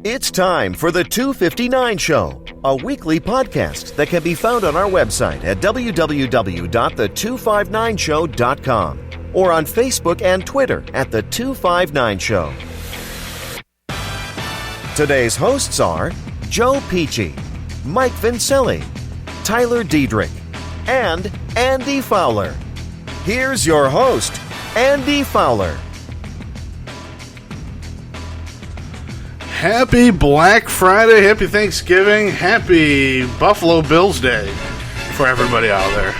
It's time for The 259 Show, a weekly podcast that can be found on our website at www.the259show.com or on Facebook and Twitter at The 259 Show. Today's hosts are Joe Peachy, Mike Vincelli, Tyler Diedrich, and Andy Fowler. Here's your host, Andy Fowler. Happy Black Friday, happy Thanksgiving, happy Buffalo Bills Day for everybody out there.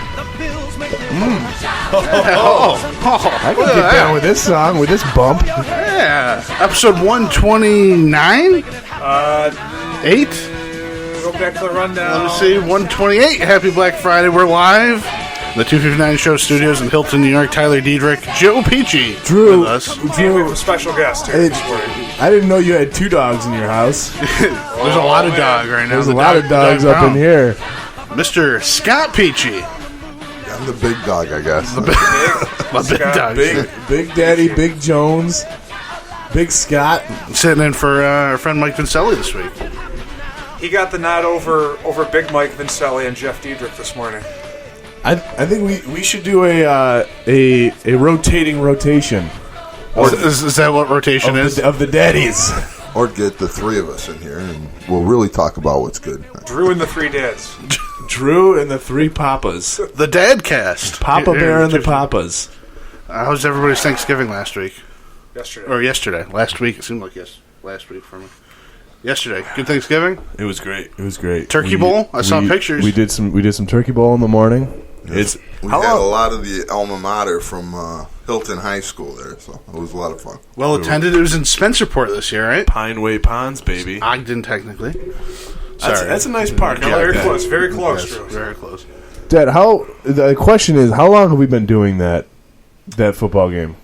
I can get down with this song, with this bump. Yeah, episode 129? 8? Go back to the rundown. Let me see, 128. Happy Black Friday, we're live. The 259 Show Studios in Hilton, New York. Tyler Diedrich, Joe Peachy Drew, with us. And we have a special guest here this morning. I didn't know you had 2 dogs in your house. There's a lot of dog right now. There's a lot of dogs up in here. Mr. Scott Peachy. I'm the big dog, I guess. My big dog. Big Daddy, Big Jones, Big Scott. Sitting in for our friend Mike Vincelli this week. He got the nod over Big Mike Vincelli and Jeff Diedrich this morning. I think we should do a rotating rotation. Is that what rotation is? Of the daddies. Or get the 3 of us in here, and we'll really talk about what's good. Drew and the 3 dads. Drew and the 3 papas. The Dad Cast. Papa Bear and the papas. How was everybody's Thanksgiving last week? Yesterday. Or yesterday. Last week. It seemed like last week for me. Yesterday. Good Thanksgiving? It was great. It was great. Turkey bowl? I saw pictures. We did some turkey bowl in the morning. We had a lot of the alma mater from Hilton High School there, so it was a lot of fun. Well attended. It was in Spencerport this year, right? Pineway Ponds, baby. Ogden, technically. Sorry. That's a nice park. No, very close. Very close, Yes, Drew. very close. Dad, the question is, how long have we been doing that football game?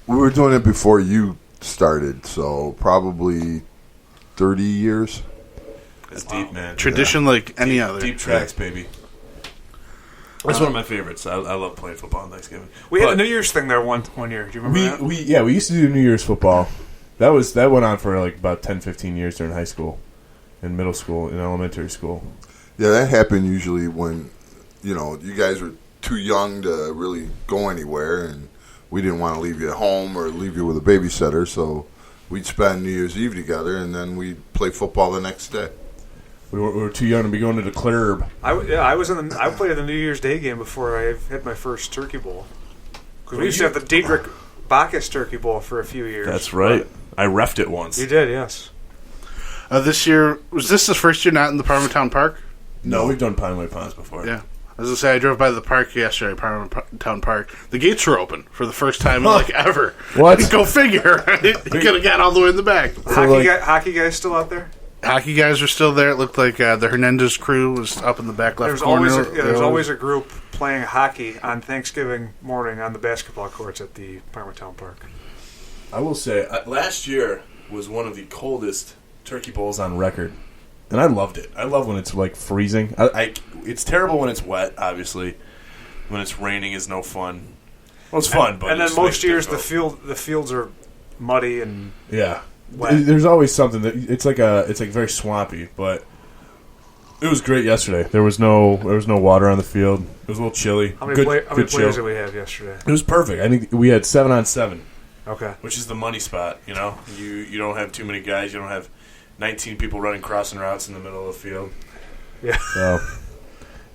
We were doing it before you started, so probably 30 years. It's deep, man. Tradition like any other. Deep tracks, baby. That's one of my favorites. I love playing football on Thanksgiving. We had a New Year's thing there one year. Do you remember that? We used to do New Year's football. That went on for like about 10, 15 years during high school, in middle school, in elementary school. Yeah, that happened usually when, you guys were too young to really go anywhere, and we didn't want to leave you at home or leave you with a babysitter, so we'd spend New Year's Eve together, and then we'd play football the next day. We were too young to be going to the club. I played in the New Year's Day game before I had my first turkey bowl. Because we used to have the Diedrich Bacchus turkey bowl for a few years. That's right. I reffed it once. You did, yes. This year, was this the first year not in the Parmatown Park? No, we've done Pineway Ponds before. Yeah. I was going to say, I drove by the park yesterday, Parmatown Park. The gates were open for the first time in ever. What? Go figure. He could have got all the way in the back. Hockey guys still out there? Hockey guys were still there. It looked like the Hernandez crew was up in the back left corner. There's always a group playing hockey on Thanksgiving morning on the basketball courts at the Parmatown Park. I will say, last year was one of the coldest turkey bowls on record, and I loved it. I love when it's like freezing. It's terrible when it's wet. Obviously, when it's raining is no fun. Well, it's fun, but and then most years the fields are muddy and yeah. wet. There's always something that it's like very swampy, but it was great yesterday. There was no water on the field. It was a little chilly. How many players chill. did we have yesterday? It was perfect. I think we had 7-on-7. Okay. Which is the money spot, You don't have too many guys. You don't have 19 people running crossing routes in the middle of the field. Yeah. So,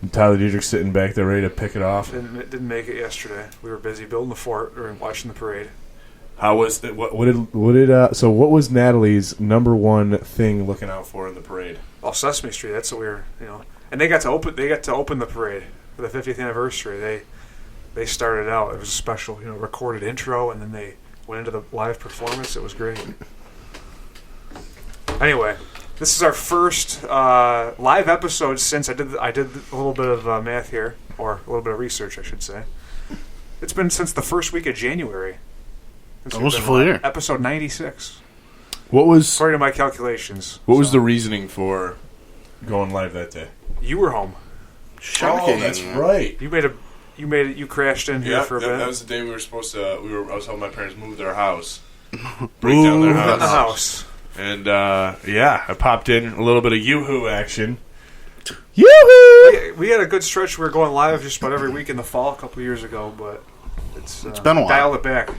and Tyler Diedrich sitting back there ready to pick it off. Didn't make it yesterday. We were busy building the fort or watching the parade. How was it? What was Natalie's number one thing looking out for in the parade? Well, Sesame Street. That's what we were, And they got to open the parade for the 50th anniversary. They started out. It was a special, recorded intro, and then they went into the live performance. It was great. Anyway, this is our first live episode since I did a little bit of math here, or a little bit of research, I should say. It's been since the first week of January. Almost a full year. Episode 96. According to my calculations. What was the reasoning for going live that day? You were home. Shocking. Oh, that's right. You crashed in here for a bit. That was the day we were supposed to. I was helping my parents move their house. Break down their house. And, I popped in a little bit of Yoo-Hoo action. Yoo-Hoo! We had a good stretch. We were going live just about every week in the fall a couple of years ago, but it's been a while. Dialed it back.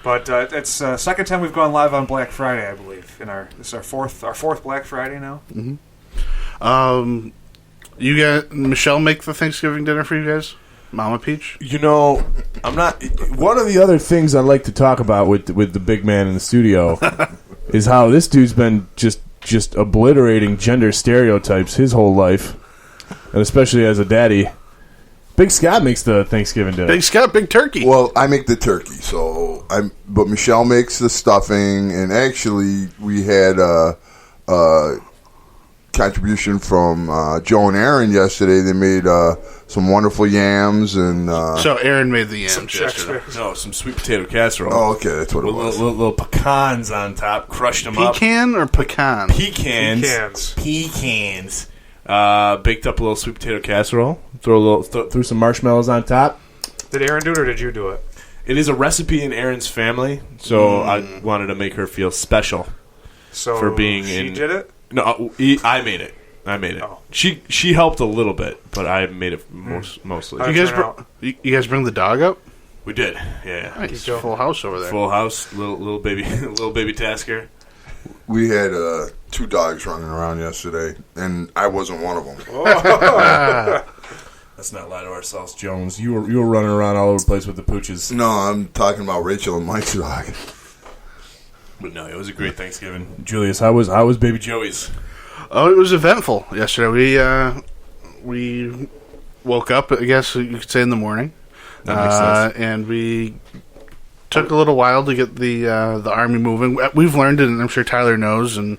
But it's second time we've gone live on Black Friday, I believe. This is our fourth Black Friday now. You got Michelle make the Thanksgiving dinner for you guys? Mama Peach? You know, I'm not. One of the other things I like to talk about with the big man in the studio is how this dude's been just obliterating gender stereotypes his whole life, and especially as a daddy. Big Scott makes the Thanksgiving dinner. Big Scott, big turkey. Well, I make the turkey, but Michelle makes the stuffing, and actually we had a contribution from Joe and Aaron yesterday. They made some wonderful yams, and so Aaron made the yams yesterday. No, some sweet potato casserole. Oh, okay, that's what it was. Little pecans on top, crushed them up. Pecan or pecan? Pecans. Baked up a little sweet potato casserole. Threw some marshmallows on top. Did Aaron do it or did you do it? It is a recipe in Aaron's family, so I wanted to make her feel special. So for being she did it? No, I made it. Oh. She helped a little bit, but I made it mostly. You guys bring the dog up? We did. Yeah. Nice. Full house over there. Full house, little baby Tasker. We had 2 dogs running around yesterday, and I wasn't one of them. Let's not lie to ourselves, Jones. You were running around all over the place with the pooches. No, I'm talking about Rachel and Mike's dog. But no, it was a great Thanksgiving. Julius, how was baby Joey's? Oh, it was eventful yesterday. We woke up, I guess you could say, in the morning. That makes sense. And we took a little while to get the army moving. We've learned, and I'm sure Tyler knows, and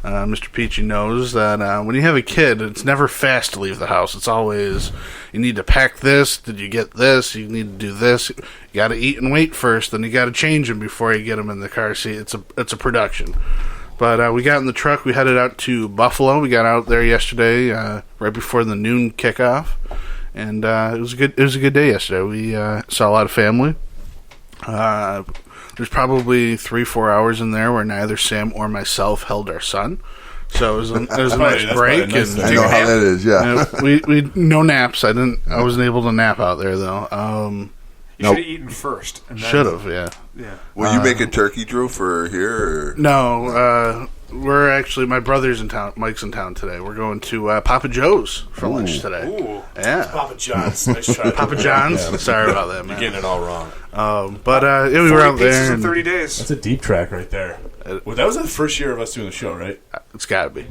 Mr. Peachy knows, that when you have a kid, it's never fast to leave the house. It's always, you need to pack this, did you get this, you need to do this. You got to eat and wait first, then you got to change them before you get them in the car seat. It's a production. But we got in the truck, we headed out to Buffalo. We got out there yesterday, right before the noon kickoff, and it was a good day yesterday. We saw a lot of family. There's probably 3-4 hours in there where neither Sam or myself held our son, so it was a nice break. Nice. I know how that is. Yeah, we no naps. I wasn't able to nap out there though. You should have eaten first. Should have, yeah. Will you make a turkey, Drew, for here? Or? No, we're actually, my brother's in town. Mike's in town today. We're going to Papa Joe's for lunch today. Ooh. Yeah, Papa John's. Nice try. Papa John's. Yeah. Sorry about that, man. You're getting it all wrong. But we were out there. In 30 days. That's a deep track right there. Well, that was the first year of us doing the show, right? It's got to be.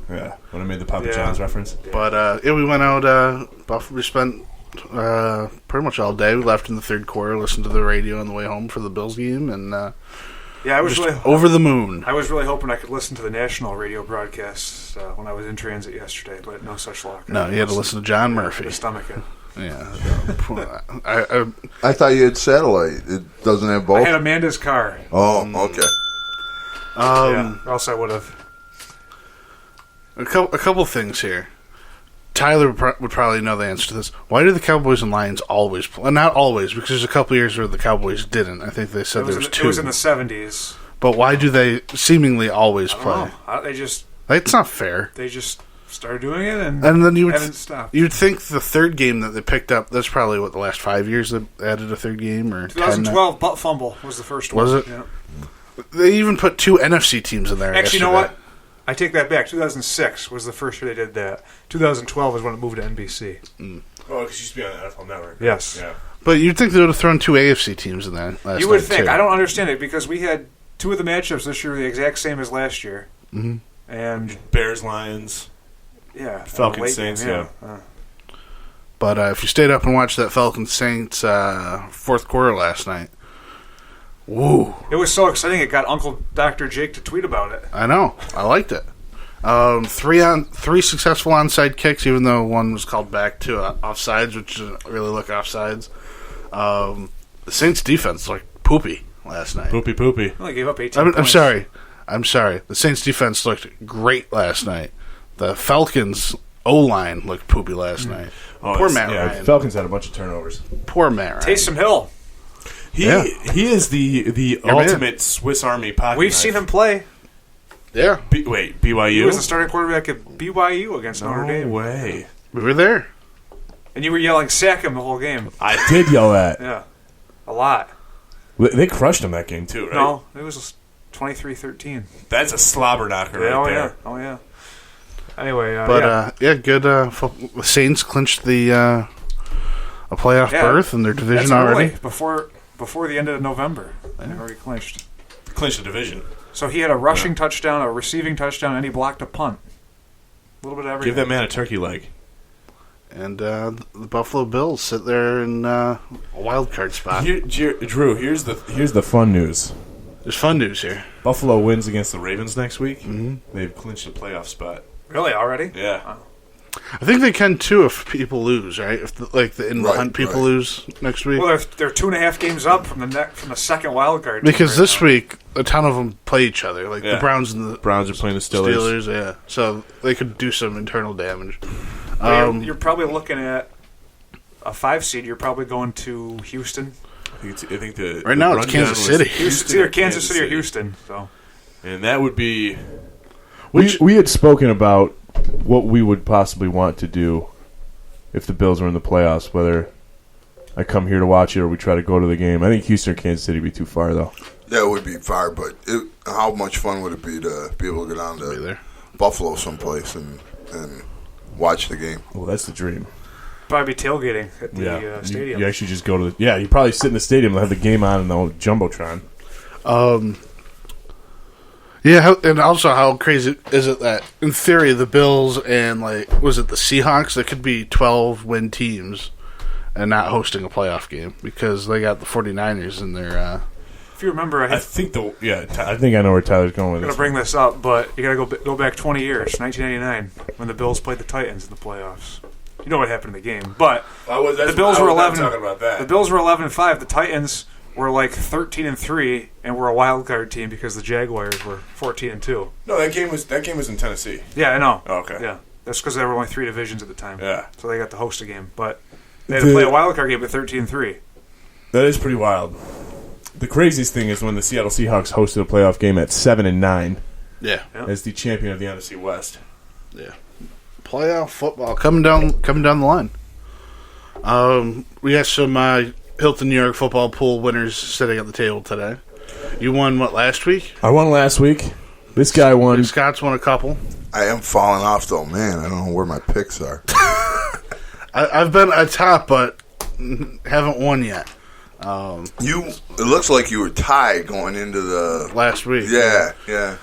Yeah, when I made the Papa John's reference. But we went out. We spent pretty much all day. We left in the third quarter, listened to the radio on the way home for the Bills game, and I was really over the moon. I was really hoping I could listen to the national radio broadcasts when I was in transit yesterday, but no such luck. No, you had to listen to John Murphy. The stomach in. Yeah. I thought you had satellite. It doesn't have both? I had Amanda's car. Oh, okay. Or else I would have. A couple things here. Tyler would probably know the answer to this. Why do the Cowboys and Lions always play? Not always, because there's a couple years where the Cowboys didn't. I think they said there was 2. It was in the 70s. But why do they seemingly always play? They just... It's not fair. They just started doing it and then you haven't stopped. You'd think the third game that they picked up, that's probably, the last 5 years they added a third game? Or 2012, butt fumble was the first one. Was it? Yeah. They even put 2 NFC teams in there. Actually, you know what? I take that back. 2006 was the first year they did that. 2012 is when it moved to NBC. Oh, because it used to be on the NFL Network. Yes. Yeah. But you'd think they would have thrown 2 AFC teams in there last You would night, think. too. I don't understand it because we had 2 of the matchups this year the exact same as last year. Mm-hmm. And Bears, Lions. Yeah. Falcons, Saints, yeah. But if you stayed up and watched that Falcons Saints fourth quarter last night, woo! It was so exciting. It got Uncle Dr. Jake to tweet about it. I know. I liked it. 3 successful onside kicks, even though one was called back to offsides, which didn't really look offsides. The Saints defense looked poopy last night. Poopy. They only gave up 18 points. I'm sorry. The Saints defense looked great last night. The Falcons O-line looked poopy last night. Oh, Poor Matt Ryan. Falcons had a bunch of turnovers. Poor Matt Ryan. Taysom Hill. He is the ultimate Swiss Army pocket We've knife. seen him play. Yeah, Wait, BYU? He was the starting quarterback at BYU against Notre Dame. No way. we were there. And you were yelling, sack him the whole game. I did yell that. Yeah. A lot. They crushed him that game, too, right? No, it was 23-13. That's a slobber knocker right there. Yeah. Oh, yeah. Anyway, But good. The Saints clinched the a playoff berth in their division that's already. early, before the end of November. They already clinched. Clinched the division. So he had a rushing touchdown, a receiving touchdown, and he blocked a punt. A little bit of everything. Give that man a turkey leg. And the Buffalo Bills sit there in a wild card spot. Drew, here's the fun news. There's fun news here. Buffalo wins against the Ravens next week. Mm-hmm. They've clinched a playoff spot. Really, already? Yeah. Wow. I think they can too if people lose, right? If the in the hunt people lose next week. Well, they're 2.5 games up from the second wild card. Because right this now. week a ton of them play each other, like the Browns and the Browns are playing the Steelers. Steelers, so they could do some internal damage. You're probably looking at a 5 seed. You're probably going to Houston. I think the right now it's Kansas City. It's either Kansas City or Houston. So, and that would be. We had spoken about what we would possibly want to do if the Bills were in the playoffs. Whether I come here to watch it or we try to go to the game. I think Houston or Kansas City would be too far, though. Yeah, it would be far, but how much fun would it be to be able to go down to Buffalo someplace and watch the game? Well, that's the dream. Probably be tailgating at the stadium. You actually just go to the... Yeah, you probably sit in the stadium and have the game on in the old Jumbotron. And also how crazy is it that, in theory, the Bills and, was it the Seahawks, that could be 12-win teams and not hosting a playoff game because they got the 49ers in their... If you remember, I think I know where Tyler's going with I'm going this. to bring this up, but you got to go back 20 years, 1999, when the Bills played the Titans in the playoffs. You know what happened in the game, but the Bills were 11. The Bills were 11-5. The Titans were 13-3, and were a wild card team because the Jaguars were 14-2. No, that game was in Tennessee. Yeah, I know. Oh, okay. Yeah, that's because there were only 3 divisions at the time. Yeah, so they got to host a game, but they had to play a wild card game at 13-3. That is pretty wild. The craziest thing is when the Seattle Seahawks hosted a playoff game at 7-9. Yeah, as the champion of the NFC West. Yeah, playoff football coming down the line. We got some Hilton New York football pool winners sitting at the table today. You won last week? I won last week. This guy won. Scott's won a couple. I am falling off though, man. I don't know where my picks are. I've been atop, but haven't won yet. It looks like you were tied going into the last week. Yeah.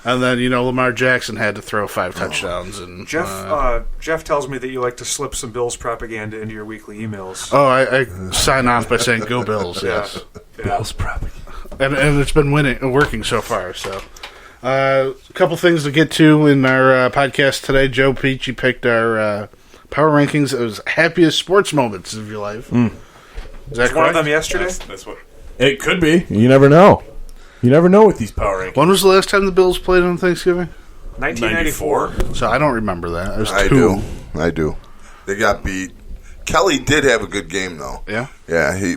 And then Lamar Jackson had to throw 5 touchdowns. And Jeff tells me that you like to slip some Bills propaganda into your weekly emails. Oh, I sign off by saying "Go Bills." Yes, Bills propaganda, and it's been working so far. So, a couple things to get to in our podcast today. Joe Peachy picked our power rankings. It was happiest sports moments of your life. Is that one of them yesterday? That's what it could be. You never know. You never know with these power rankings. When was the last time the Bills played on Thanksgiving? 1994. So I don't remember that. I do. They got beat. Kelly did have a good game though. Yeah. Yeah. They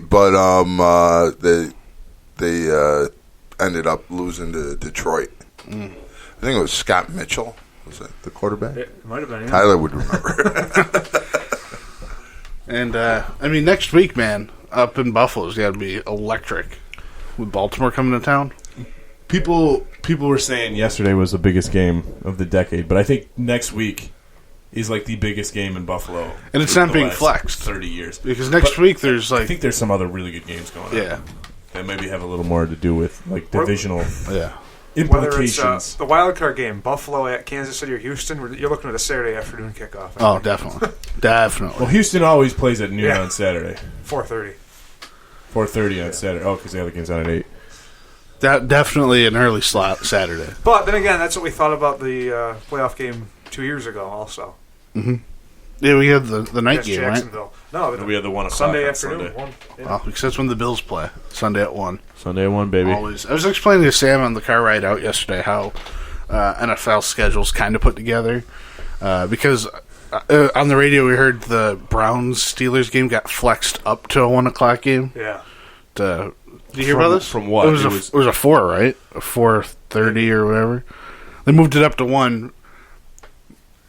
ended up losing to Detroit. I think it was Scott Mitchell. Was that the quarterback? It might have been. Yeah. Tyler would remember. And next week, man, up in Buffalo's got to be electric. With Baltimore coming to town. People were saying yesterday was the biggest game of the decade, but I think next week is the biggest game in Buffalo. And it's not being flexed 30 years. Because next week there's I think there's some other really good games going on. Yeah. That maybe have a little more to do with divisional implications. Whether it's the wild card game, Buffalo at Kansas City or Houston, you're looking at a Saturday afternoon kickoff. Oh, definitely. Definitely. Well, Houston always plays at noon on Saturday. 4:30. 4:30 on Saturday. Oh, because the other game's on at 8. Definitely an early slot Saturday. But then again, that's what we thought about the playoff game 2 years ago also. Mm-hmm. Yeah, we had the night game, Jacksonville. Right? No, we had the 1 o'clock Sunday on afternoon. Sunday. Well, because that's when the Bills play. Sunday at 1. Sunday at 1, baby. Always. I was explaining to Sam on the car ride out yesterday how NFL schedule's kind of put together. Because on the radio we heard the Browns-Steelers game got flexed up to a 1 o'clock game. Yeah. Did you hear about this? From what? It was a 4, right? A 4:30 or whatever. They moved it up to 1,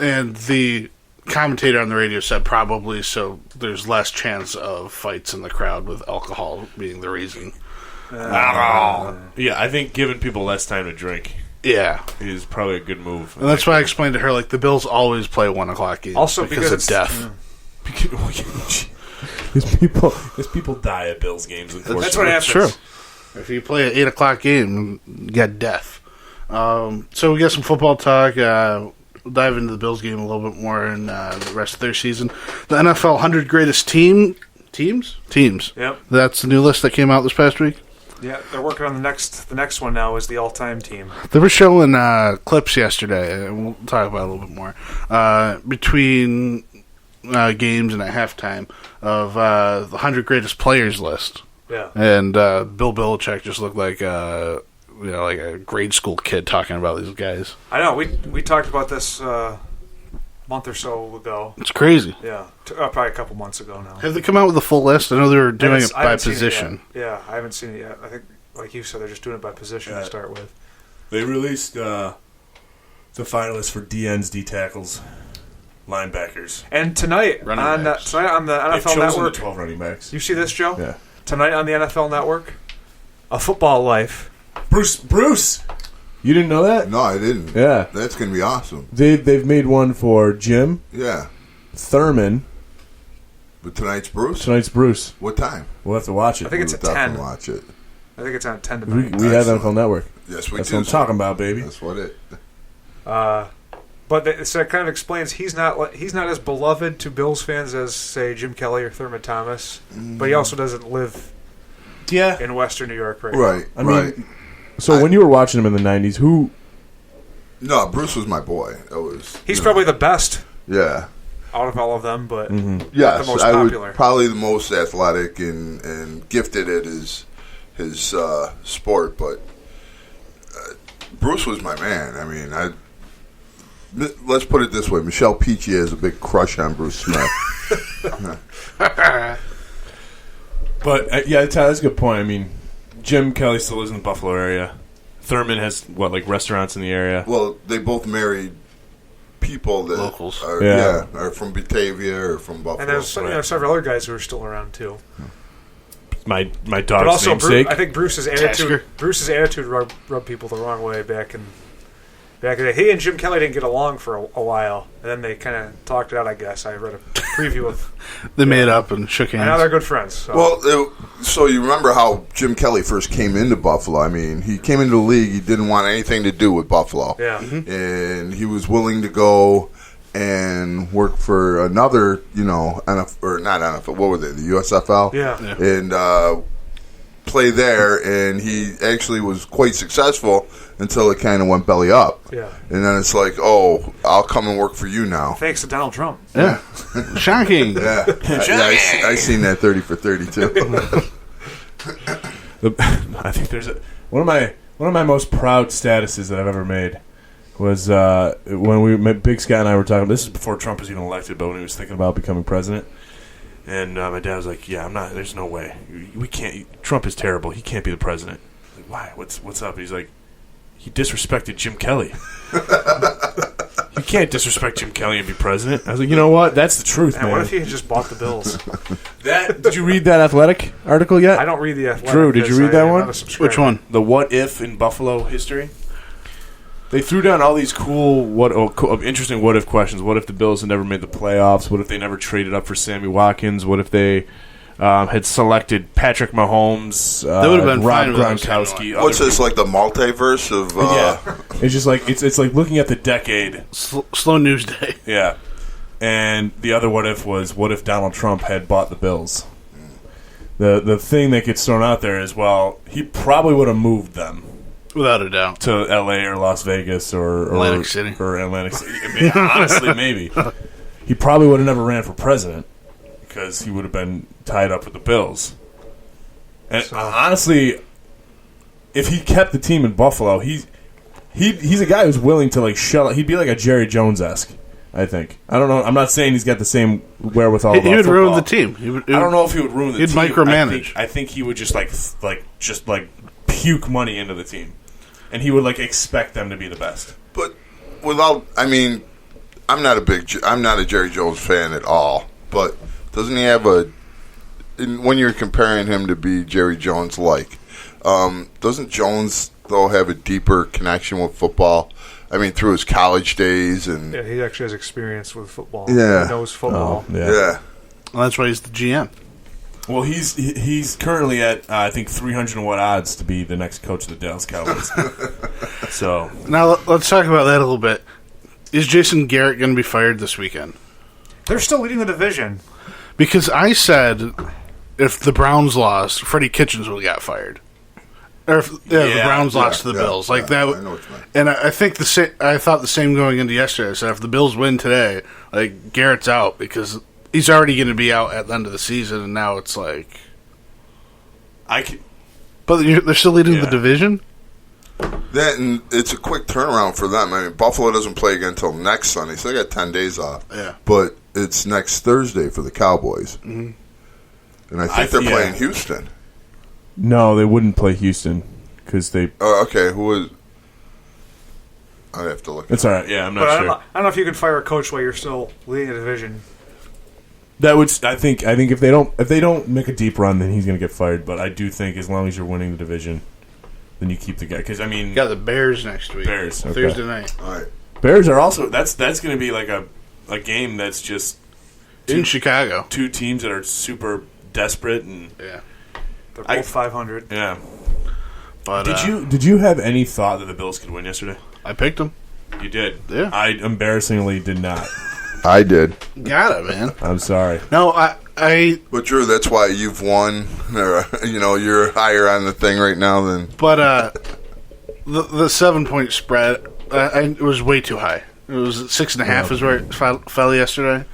and the commentator on the radio said probably so there's less chance of fights in the crowd with alcohol being the reason. Yeah, I think giving people less time to drink Yeah. is probably a good move. And that's why I explained to her, like, the Bills always play 1 o'clock games Also because of it's- death. Because people die at Bills games. Unfortunately, That's what happens. True. If you play an 8 o'clock game, you get death. So we got some football talk. We'll dive into the Bills game a little bit more in the rest of their season. The NFL 100 greatest teams. Yep. That's the new list that came out this past week. Yeah, they're working on the next one now is the all-time team. They were showing clips yesterday, and we'll talk about it a little bit more, between games and at halftime of the 100 greatest players list. Yeah. And Bill Belichick just looked like like a grade school kid talking about these guys. I know. We talked about this a month or so ago. It's crazy. Yeah. Probably a couple months ago now. Have they come out with a full list? I know they were doing it I by haven't seen it position. yet. Yeah, I haven't seen it yet. I think, like you said, they're just doing it by position to start with. They released the finalists for DNs, D tackles, linebackers. And tonight Running on backs. the They've NFL chosen Network, the 12 running backs. you see this, Joe? Yeah. Tonight on the NFL Network, A Football Life. Bruce, you didn't know that? No, I didn't. Yeah. That's going to be awesome. They've made one for Jim Yeah. Thurman. But tonight's Bruce? Tonight's Bruce. What time? We'll have to watch it. I think it's We'll at 10. definitely watch it. I think it's on 10 we tonight. have Excellent. NFL Network. Yes, we That's do. what I'm talking about, baby. That's what it. But so it kind of explains he's not as beloved to Bills fans as, say, Jim Kelly or Thurman Thomas, but he also doesn't live Yeah. in Western New York right Right. I mean, right. So when you were watching him in the 90s, who... No, Bruce was my boy. It was. He's you know, probably the best Yeah. out of all of them, but Yes, the most I popular. would probably the most athletic and gifted at his sport, but Bruce was my man. I mean, let's put it this way: Michelle Peachy has a big crush on Bruce Smith. But, yeah, Tyler, that's a good point. I mean, Jim Kelly still lives in the Buffalo area. Thurman has, restaurants in the area? Well, they both married people that Locals. are are from Batavia or from Buffalo. and there's several other guys who are still around too. My But dog's also, namesake. I think Bruce's Tasker. attitude rubbed people the wrong way back in the day. He and Jim Kelly didn't get along for a while, and then they kind of talked it out. I guess I read a preview of. They made up and shook And now hands. they're good friends. So. Well, so you remember how Jim Kelly first came into Buffalo? I mean, he came into the league. He didn't want anything to do with Buffalo. yeah. And he was willing to go and work for another, NFL, or not NFL, what were they, the USFL? Yeah. And play there, and he actually was quite successful until it kind of went belly up. Yeah. And then it's like, oh, I'll come and work for you now. Thanks to Donald Trump. Yeah. Shocking. Yeah, I seen that 30 for 30 too. I think there's one of my most proud statuses that I've ever made was when we met. Big Scott and I were talking. This is before Trump was even elected, but when he was thinking about becoming president, and my dad was like, "Yeah, I'm not. There's no way. We can't. Trump is terrible. He can't be the president." I was like, why? What's up? He's like, he disrespected Jim Kelly. You can't disrespect Jim Kelly and be president. I was like, you know what? That's the truth, And man. what if he had just bought the Bills? Did you read that Athletic article yet? I don't read the Athletic. Drew, did you read because that I'm one? not a subscriber. Which one? The what if in Buffalo history. They threw down all these interesting what if questions. What if the Bills had never made the playoffs? What if they never traded up for Sammy Watkins? What if they had selected Patrick Mahomes? That would have been Rob fine without Sammy Gronkowski. What's this, like the multiverse of... Yeah, it's just like it's like looking at the decade. Slow news day. Yeah, and the other what if was what if Donald Trump had bought the Bills? The thing that gets thrown out there is, well, he probably would have moved them Without a doubt. to L.A. or Las Vegas or Atlantic City. or Atlantic City. I mean, honestly, maybe he probably would have never ran for president because he would have been tied up with the Bills. And honestly, if he kept the team in Buffalo, he's a guy who's willing to like shell. He'd be like a Jerry Jones-esque. I think. I don't know. I'm not saying he's got the same wherewithal. He about would ruin football. the team. I don't know if he would ruin the He'd team. micromanage. I think he would just like puke money into the team and he would like expect them to be the best. But I'm not a Jerry Jones fan at all. But doesn't he have when you're comparing him to be Jerry Jones doesn't Jones though have a deeper connection with football? I mean, through his college days and Yeah, he actually has experience with football. Yeah. He knows football. yeah. Well, that's why he's the GM. Well, he's currently at I think 300 and what odds to be the next coach of the Dallas Cowboys. So Now, let's talk about that a little bit. Is Jason Garrett going to be fired this weekend? They're still leading the division. Because I said if the Browns lost, Freddie Kitchens would have got fired. Or if the Browns lost to the Bills. Like that. I know what you mean. And I think I thought the same going into yesterday. I said if the Bills win today, like Garrett's out because he's already going to be out at the end of the season, and now it's like. But they're still leading the division? That, and it's a quick turnaround for them. I mean, Buffalo doesn't play again until next Sunday, so they got 10 days off. Yeah. But it's next Thursday for the Cowboys. Mm-hmm. And I think they're playing Houston. no, they wouldn't play Houston because they. Okay, who is... I have to look. It's all right. Yeah, I'm not But sure. I don't know if you can fire a coach while you're still leading the division. That would. I think if they don't make a deep run, then he's going to get fired. But I do think as long as you're winning the division, then you keep the guy. Because I mean, You got the Bears next week. Bears, okay. Thursday night. All right. Bears are also that's going to be like a game that's just In Chicago. two teams that are super desperate and Yeah. They're both 500. yeah. But Did you have any thought that the Bills could win yesterday? I picked them. You did. Yeah. I embarrassingly did not. I did. Got it, man. I'm sorry. No, I But Drew, that's why you've won. Or, you're higher on the thing right now than... but the 7-point spread it was way too high. It was 6.5 is where it fell yesterday.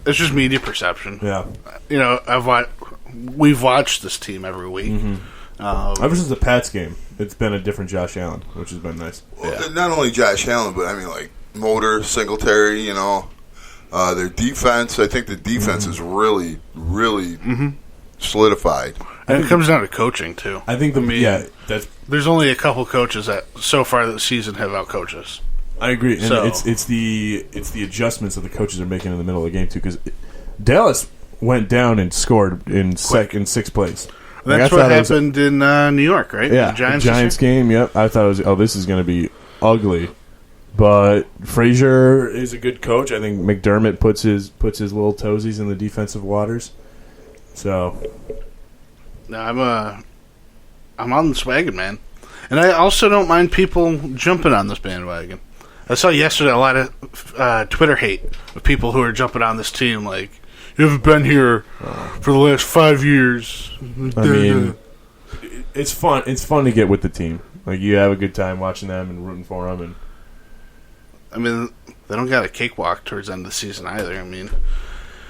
It's just media perception. Yeah. We've watched this team every week. Ever since the Pats game, it's been a different Josh Allen, which has been nice. Well, not only Josh Allen, but I mean, like, Motor, Singletary, their defense. I think the defense is really, really solidified. And it comes down to coaching, too. I think that's. There's only a couple coaches that so far this season have outcoached us. I agree, and So- it's the adjustments that the coaches are making in the middle of the game too. Because Dallas went down and scored in sixth place. Like, That's I what thought it was- happened in New York, right? Yeah, The Giants. Giants game. Yep, I thought it was. This is going to be ugly. But Frazier is a good coach. I think McDermott puts his little toesies in the defensive waters. So No, I'm on this wagon, man. And I also don't mind people jumping on this bandwagon. I saw yesterday a lot of Twitter hate of people who are jumping on this team like, you haven't been here for the last 5 years. I mean, it's fun. It's fun to get with the team. Like you have a good time watching them and rooting for them. And they don't got a cakewalk towards the end of the season either. I mean,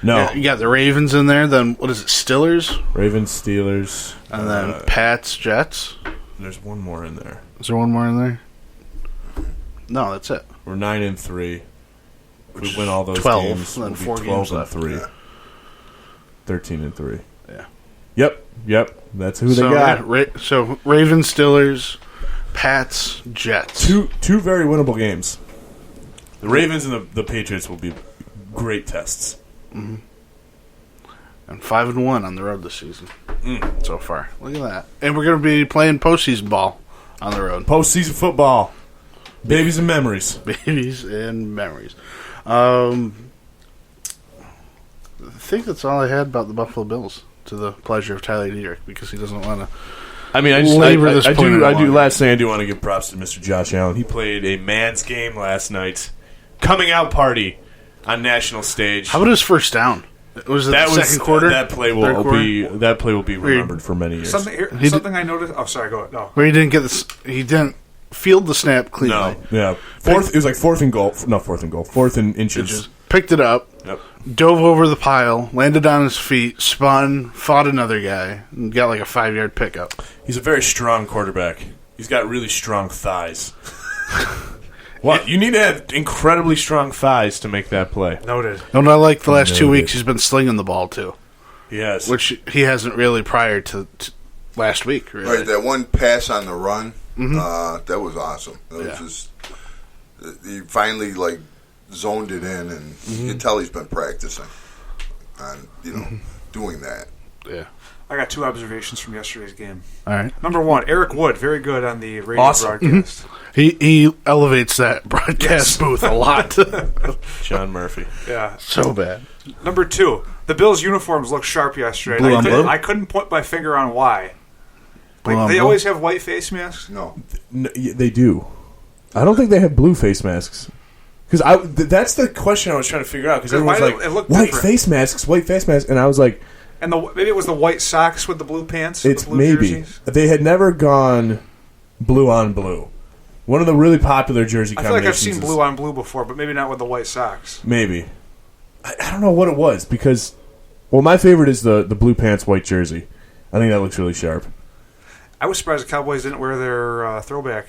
no, you got the Ravens in there. Then what is it? Steelers, Ravens, Steelers, and then Pats, Jets. There's one more in there. Is there one more in there? No, that's it. We're 9-3. If we win all those 12, games, then we'll be 4 games left. 12-3. 13-3. Yeah. Yep. That's who they got. So Ravens, Steelers, Pats, Jets. Two very winnable games. The Ravens and the Patriots will be great tests. Mm-hmm. And 5-1 on the road this season so far. Look at that. And we're going to be playing postseason ball on the road. Postseason football. Babies and memories. Babies and memories. I think that's all I had about the Buffalo Bills. To the pleasure of Tyler Diedrich, because he doesn't want to. I mean, I do. Last thing I do want to give props to Mr. Josh Allen. He played a man's game last night, coming out party on national stage. How about his first down? Was it the second quarter? That play will be remembered for many years. Something I noticed. Oh, sorry. Go ahead. No. Where he didn't get this. He didn't field the snap cleanly. No, yeah. It was like fourth and goal. Not fourth and goal. Fourth and inches. Picked it up. Yep. Dove over the pile, landed on his feet, spun, fought another guy, and got like a 5-yard pickup. He's a very strong quarterback. He's got really strong thighs. What? You need to have incredibly strong thighs to make that play. Noted. Don't I like the last 2 Noted. weeks he's been slinging the ball too, Yes. which he hasn't really prior to last week. Really. Right, that one pass on the run, that was awesome. It was just he finally like zoned it in, and you can tell he's been practicing on doing that. Yeah. I got 2 observations from yesterday's game. All right. Number 1, Eric Wood, very good on the radio broadcast. He elevates that broadcast booth a lot. John Murphy. Yeah. So bad. Number 2, the Bills' uniforms looked sharp yesterday. Blue on blue? I couldn't put my finger on why. Blue on Like, they blue? always have white face masks. No, They do. I don't think they have blue face masks. Because that's the question I was trying to figure out. Because everyone's why like, did it look white different? face masks. And I was like, And maybe it was the white socks with the blue pants. it's the blue maybe. jerseys. They had never gone blue on blue. One of the really popular jersey I feel like I've combinations seen is- blue on blue before, but maybe not with the white socks. Maybe. I don't know what it was because, well, my favorite is the blue pants, white jersey. I think that looks really sharp. I was surprised the Cowboys didn't wear their throwback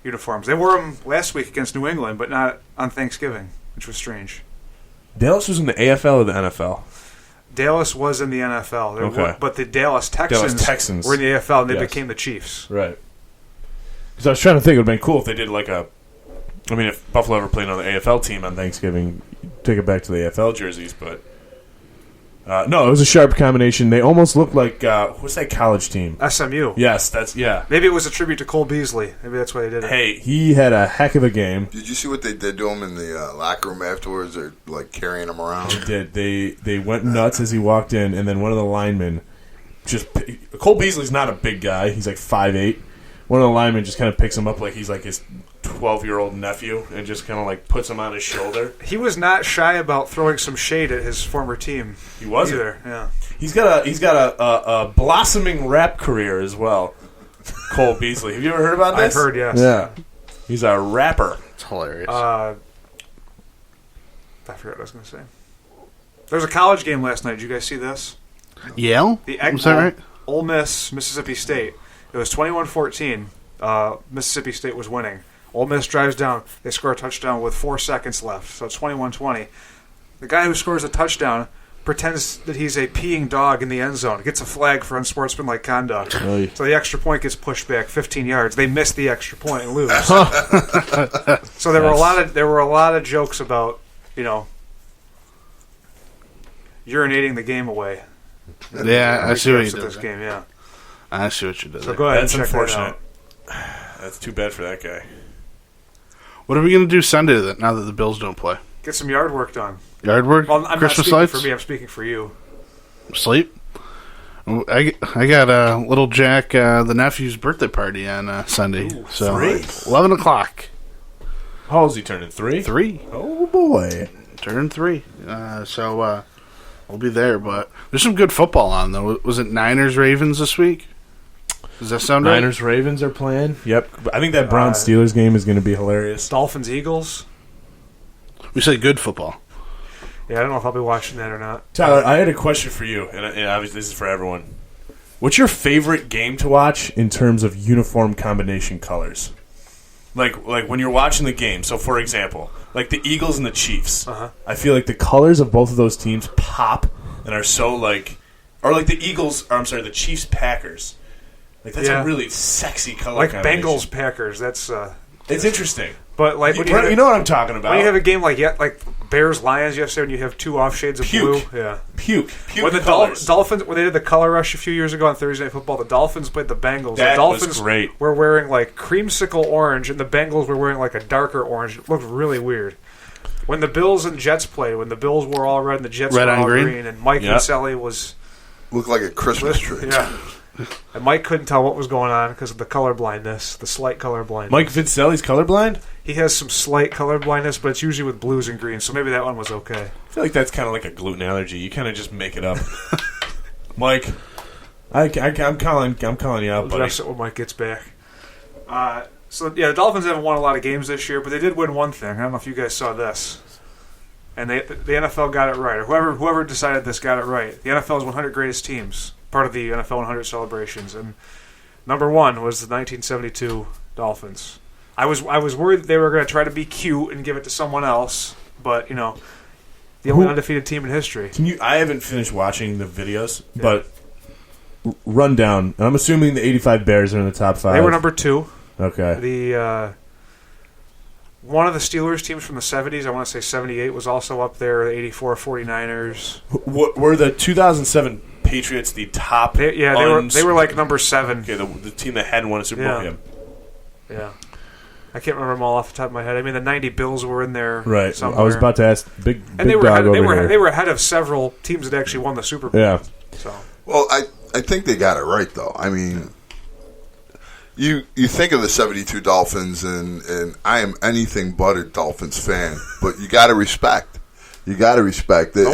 uniforms. They wore them last week against New England, but not on Thanksgiving, which was strange. Dallas was in the AFL or the NFL? Dallas was in the NFL, Okay. but the Dallas Texans were in the AFL, and they Yes. became the Chiefs. Right. Because I was trying to think it would have been cool if they did like a. I mean, if Buffalo ever played another AFL team on Thanksgiving, take it back to the AFL jerseys, but. No, it was a sharp combination. They almost looked like. What's that college team? SMU. Yes, Maybe it was a tribute to Cole Beasley. Maybe that's why they did it. Hey, he had a heck of a game. did you see what they did to him in the locker room afterwards? They're like carrying him around. Did they went nuts as he walked in, and then one of the linemen Cole Beasley's not a big guy. He's like 5'8". One of the linemen just kind of picks him up like he's like his 12-year-old nephew and just kind of like puts him on his shoulder. He was not shy about throwing some shade at his former team. He wasn't. Either. Yeah. He's got a blossoming rap career as well. Cole Beasley. Have you ever heard about this? I've heard, yes. Yeah. He's a rapper. It's hilarious. I forgot what I was going to say. There was a college game last night. Did you guys see this? Yale? The Egg Was that Bowl, right? Ole Miss, Mississippi State. It was 21-14. Mississippi State was winning. Ole Miss drives down. They score a touchdown with 4 seconds left. So it's 21-20. The guy who scores a touchdown pretends that he's a peeing dog in the end zone. Gets a flag for unsportsmanlike conduct. Really? So the extra point gets pushed back 15 yards. They miss the extra point and lose. So there were a lot of jokes about, urinating the game away. Yeah, I see what you At did. this game, yeah. I see what you did. So there. go ahead That's and check unfortunate. that out. That's too bad for that guy. What are we going to do Sunday then, now that the Bills don't play? Get some yard work done. Yard work? Well, I'm Christmas not lights? speaking for me. I'm speaking for you. Sleep? I got little Jack, the nephew's birthday party on Sunday. Ooh, so 3? 11 o'clock. How old is he turning? 3? 3. Oh, boy. Turn 3. So we'll be there. But there's some good football on, though. Was it Niners-Ravens this week? Does that sound right? Niners Ravens are playing. Yep. I think that Browns Steelers game is going to be hilarious. Dolphins Eagles. We say good football. Yeah, I don't know if I'll be watching that or not. Tyler, I had a question for you, and obviously this is for everyone. What's your favorite game to watch in terms of uniform combination colors? Like when you're watching the game. So, for example, like the Eagles and the Chiefs. Uh-huh. I feel like the colors of both of those teams pop and are so or like the Chiefs Packers. Like that's a really sexy color. Like combination. Bengals Packers. That's It's interesting. but like when You know what I'm talking about. when you have a game like Bears Lions yesterday, when you have 2 off shades of Puke. blue. Yeah. Puke When the colors. Dolphins, when they did the color rush a few years ago on Thursday Night Football, the Dolphins played the Bengals. That the Dolphins was great. were wearing like creamsicle orange, and the Bengals were wearing like a darker orange. It looked really weird. When the Bills and Jets played, when the Bills were all red and the Jets Red were on all green? green, and Mike Yep. Vincelli was Looked like a Christmas tree. yeah, and Mike couldn't tell what was going on because of the color blindness, the slight color blindness. Mike Vincelli's colorblind? He has some slight color blindness, but it's usually with blues and greens, so maybe that one was okay. I feel like that's kind of like a gluten allergy. You kind of just make it up. Mike, I'm calling you out, We'll buddy. address it when Mike gets back. So yeah, the Dolphins haven't won a lot of games this year, but they did win one thing. I don't know if you guys saw this, and the NFL got it right, or whoever decided this got it right. The NFL's 100 greatest teams, part of the NFL 100 celebrations, and number 1 was the 1972 Dolphins. I was worried that they were going to try to be cute and give it to someone else, but the only undefeated team in history. I haven't finished watching the videos, but rundown. I'm assuming the 85 Bears are in the top 5. They were number 2. Okay. The one of the Steelers teams from the 70s, I want to say 78, was also up there. The 84 49ers. Were the 2007 Patriots the top? They were like number 7. Okay, the team that hadn't won a Super Bowl. Yeah. I can't remember them all off the top of my head. I mean, the 90 Bills were in there. Right. Somewhere. I was about to ask Big they were Dog ahead, over here. They were ahead of several teams that actually won the Super Bowl. Yeah. So. Well, I think they got it right, though. I mean, you think of the 72 Dolphins, and I am anything but a Dolphins fan, but you got to respect. You got to respect it.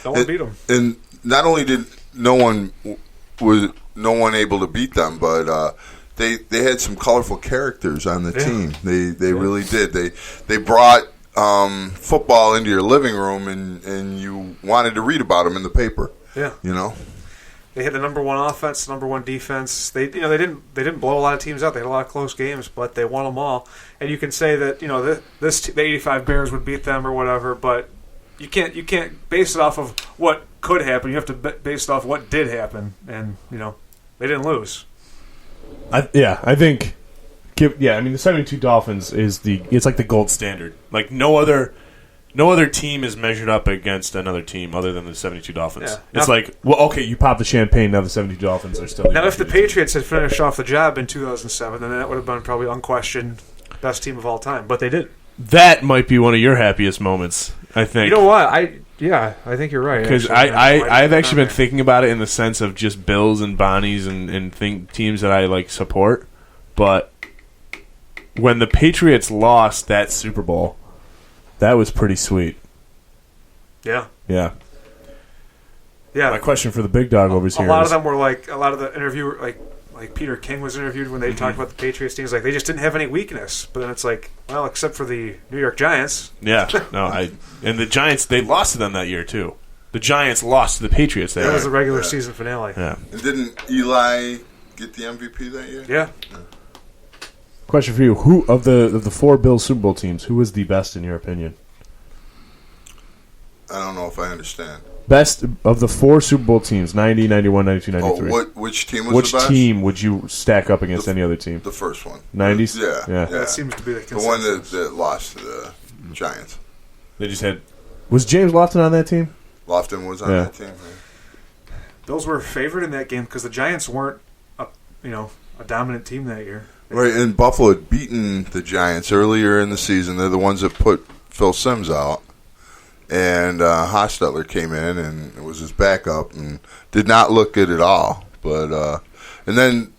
No one beat them. And not only did no one able to beat them, but they had some colorful characters on the team. They really did. They brought football into your living room, and you wanted to read about them in the paper. Yeah. You know. They had the number 1 offense, number 1 defense. They didn't blow a lot of teams out. They had a lot of close games, but they won them all. And you can say that the 85 Bears would beat them or whatever, but you can't base it off of what could happen. You have to base it off what did happen, and they didn't lose. I think. I mean, the 72 Dolphins it's like the gold standard. Like no other team is measured up against another team other than the 72 Dolphins. Yeah. It's like, Well, okay, you pop the champagne. Now the 72 Dolphins are still. Now, if the Patriots had finished off the job in 2007, then that would have been probably unquestioned best team of all time. But they did. that might be one of your happiest moments, I think. You know what? I think you're right. Because I've actually been thinking about it in the sense of just Bills and Bonnies and teams that I like support. But when the Patriots lost that Super Bowl, that was pretty sweet. Yeah. Yeah. Yeah. My question for the Big Dog over here. A lot of them were like a lot of the interviewer like Peter King was interviewed when they talked about the Patriots teams. Like they just didn't have any weakness. But then it's like, well, except for the New York Giants. Yeah. And the Giants, they lost to them that year too. The Giants lost to the Patriots that That year. was the regular season finale. Yeah. And didn't Eli get the MVP that year? Yeah. Question for you: Who of the 4 Bills Super Bowl teams, who was the best in your opinion? I don't know if I understand. Best of the 4 Super Bowl teams: 90, 91, 92, 93. Which team was Which the best? team would you stack up against any other team? The first one. 90s? Yeah. That seems to be the The consensus. one that lost to the Giants. They just had. Was James Lofton on that team? Lofton was on Yeah. that team. Yeah. Bills were favored in that game because the Giants weren't a dominant team that year. Right, and Buffalo had beaten the Giants earlier in the season. They're the ones that put Phil Simms out. And Hostetler came in, and it was his backup, and did not look good at all. But and then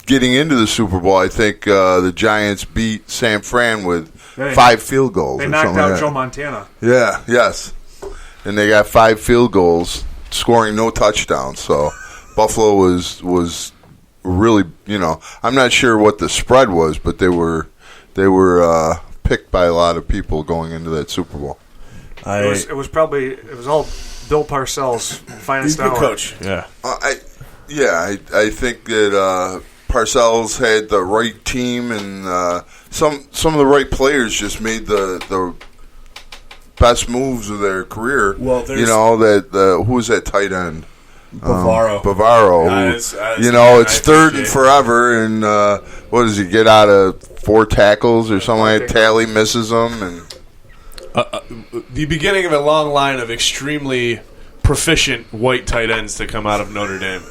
getting into the Super Bowl, I think the Giants beat San Fran with 5 field goals. They or knocked something out like Joe that. Montana. Yeah, yes. And they got 5 field goals, scoring no touchdowns. So Buffalo was really, I'm not sure what the spread was, but they were picked by a lot of people going into that Super Bowl. It was all Bill Parcells' finest He's a good hour. coach. Yeah. I think that Parcells had the right team, and some of the right players just made the best moves of their career. Well, there's- who was that tight end? Bavaro. Bavaro. It's It's third and forever, and what does he get out of 4 tackles or something like that? Tally misses them, and The beginning of a long line of extremely proficient white tight ends to come out of Notre Dame.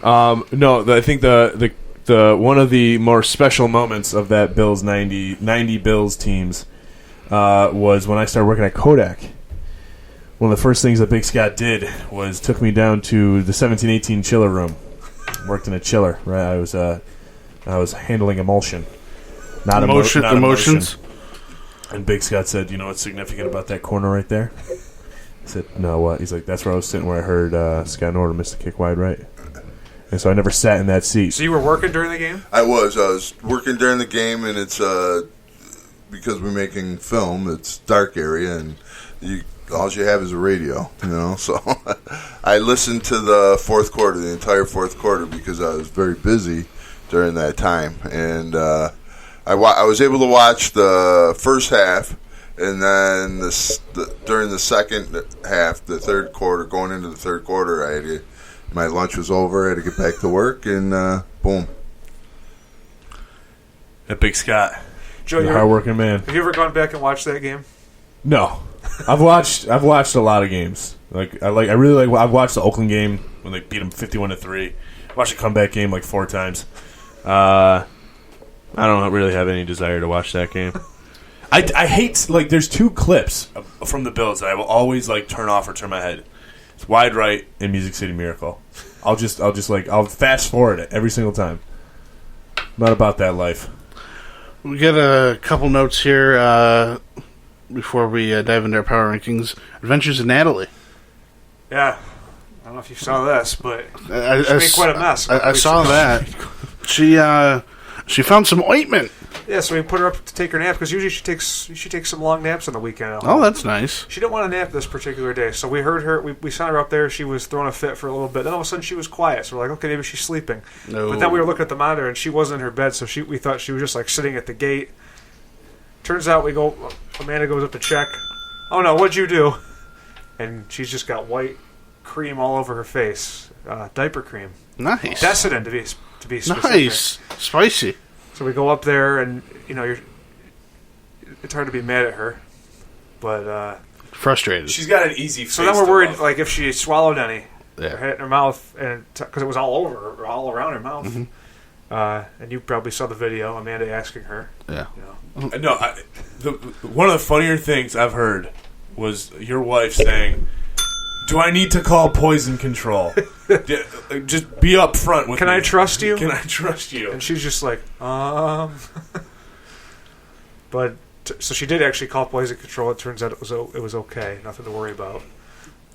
I think the one of the more special moments of that Bills 90 Bills teams was when I started working at Kodak. One of the first things that Big Scott did was took me down to the 1718 chiller room. Worked in a chiller, right? I was handling emulsion, not emotion. Emotions. And Big Scott said, "You know what's significant about that corner right there?" I said, "No, what?" He's like, "That's where I was sitting where I heard Scott Norton miss the kick wide right." And so I never sat in that seat. So you were working during the game? I was working during the game, and it's because we're making film. It's dark area, and all you have is a radio, So I listened to the fourth quarter, the entire fourth quarter, because I was very busy during that time, and I was able to watch the first half, and then during the second half, the third quarter, going into the third quarter, I had to My lunch was over. I had to get back to work, and boom. That Big Scott, Joe, the hardworking man. have you ever gone back and watched that game? No, I've watched a lot of games. I've watched the Oakland game when they beat them 51-3. Watched the comeback game like 4 times. I don't really have any desire to watch that game. I hate there's 2 clips from the Bills that I will always turn off or turn my head. It's Wide Right and Music City Miracle. I'll fast forward it every single time. Not about that life. We get a couple notes here before we dive into our power rankings. Adventures of Natalie. Yeah. I don't know if you saw this, but I she made quite a mess. I saw that. She found some ointment. Yeah, so we put her up to take her nap because usually she takes some long naps on the weekend. At Oh, home. that's nice. She didn't want to nap this particular day, so we heard her. We saw her up there. She was throwing a fit for a little bit. Then all of a sudden she was quiet. So we're like, okay, maybe she's sleeping. No. But then we were looking at the monitor and she wasn't in her bed, so we thought she was just sitting at the gate. Turns out Amanda goes up to check. Oh no, what'd you do? And she's just got white cream all over her face, diaper cream. Nice. Desitin to be specific. Nice. Spicy. So we go up there, and it's hard to be mad at her, but Frustrated. She's got an easy face. so then we're to worried, love. if she swallowed any, Yeah. or had it in her mouth, and because it was all over, all around her mouth. Mm-hmm. And you probably saw the video, Amanda asking her. Yeah. No, one of the funnier things I've heard was your wife saying, "Do I need to call poison control? Just be up front with Can me. I trust you? Can I trust you?" And she's just like, But so she did actually call poison control. It turns out it was okay, nothing to worry about.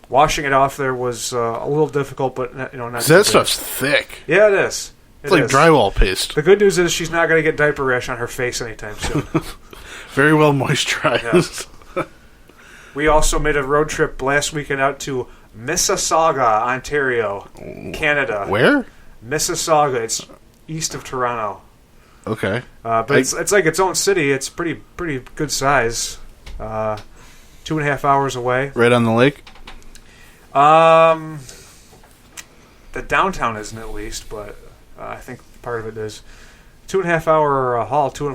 Washing it off there was a little difficult, but not. That too bad. stuff's thick. Yeah, it is. It's like drywall paste. The good news is she's not going to get diaper rash on her face anytime soon. Very well moisturized. We also made a road trip last weekend out to Mississauga, Ontario, Canada. Where? Mississauga. It's east of Toronto. Okay. But it's like its own city. It's pretty good size. 2.5 hours away. Right on the lake? The downtown isn't at least, but I think part of it is. 2.5 hour haul to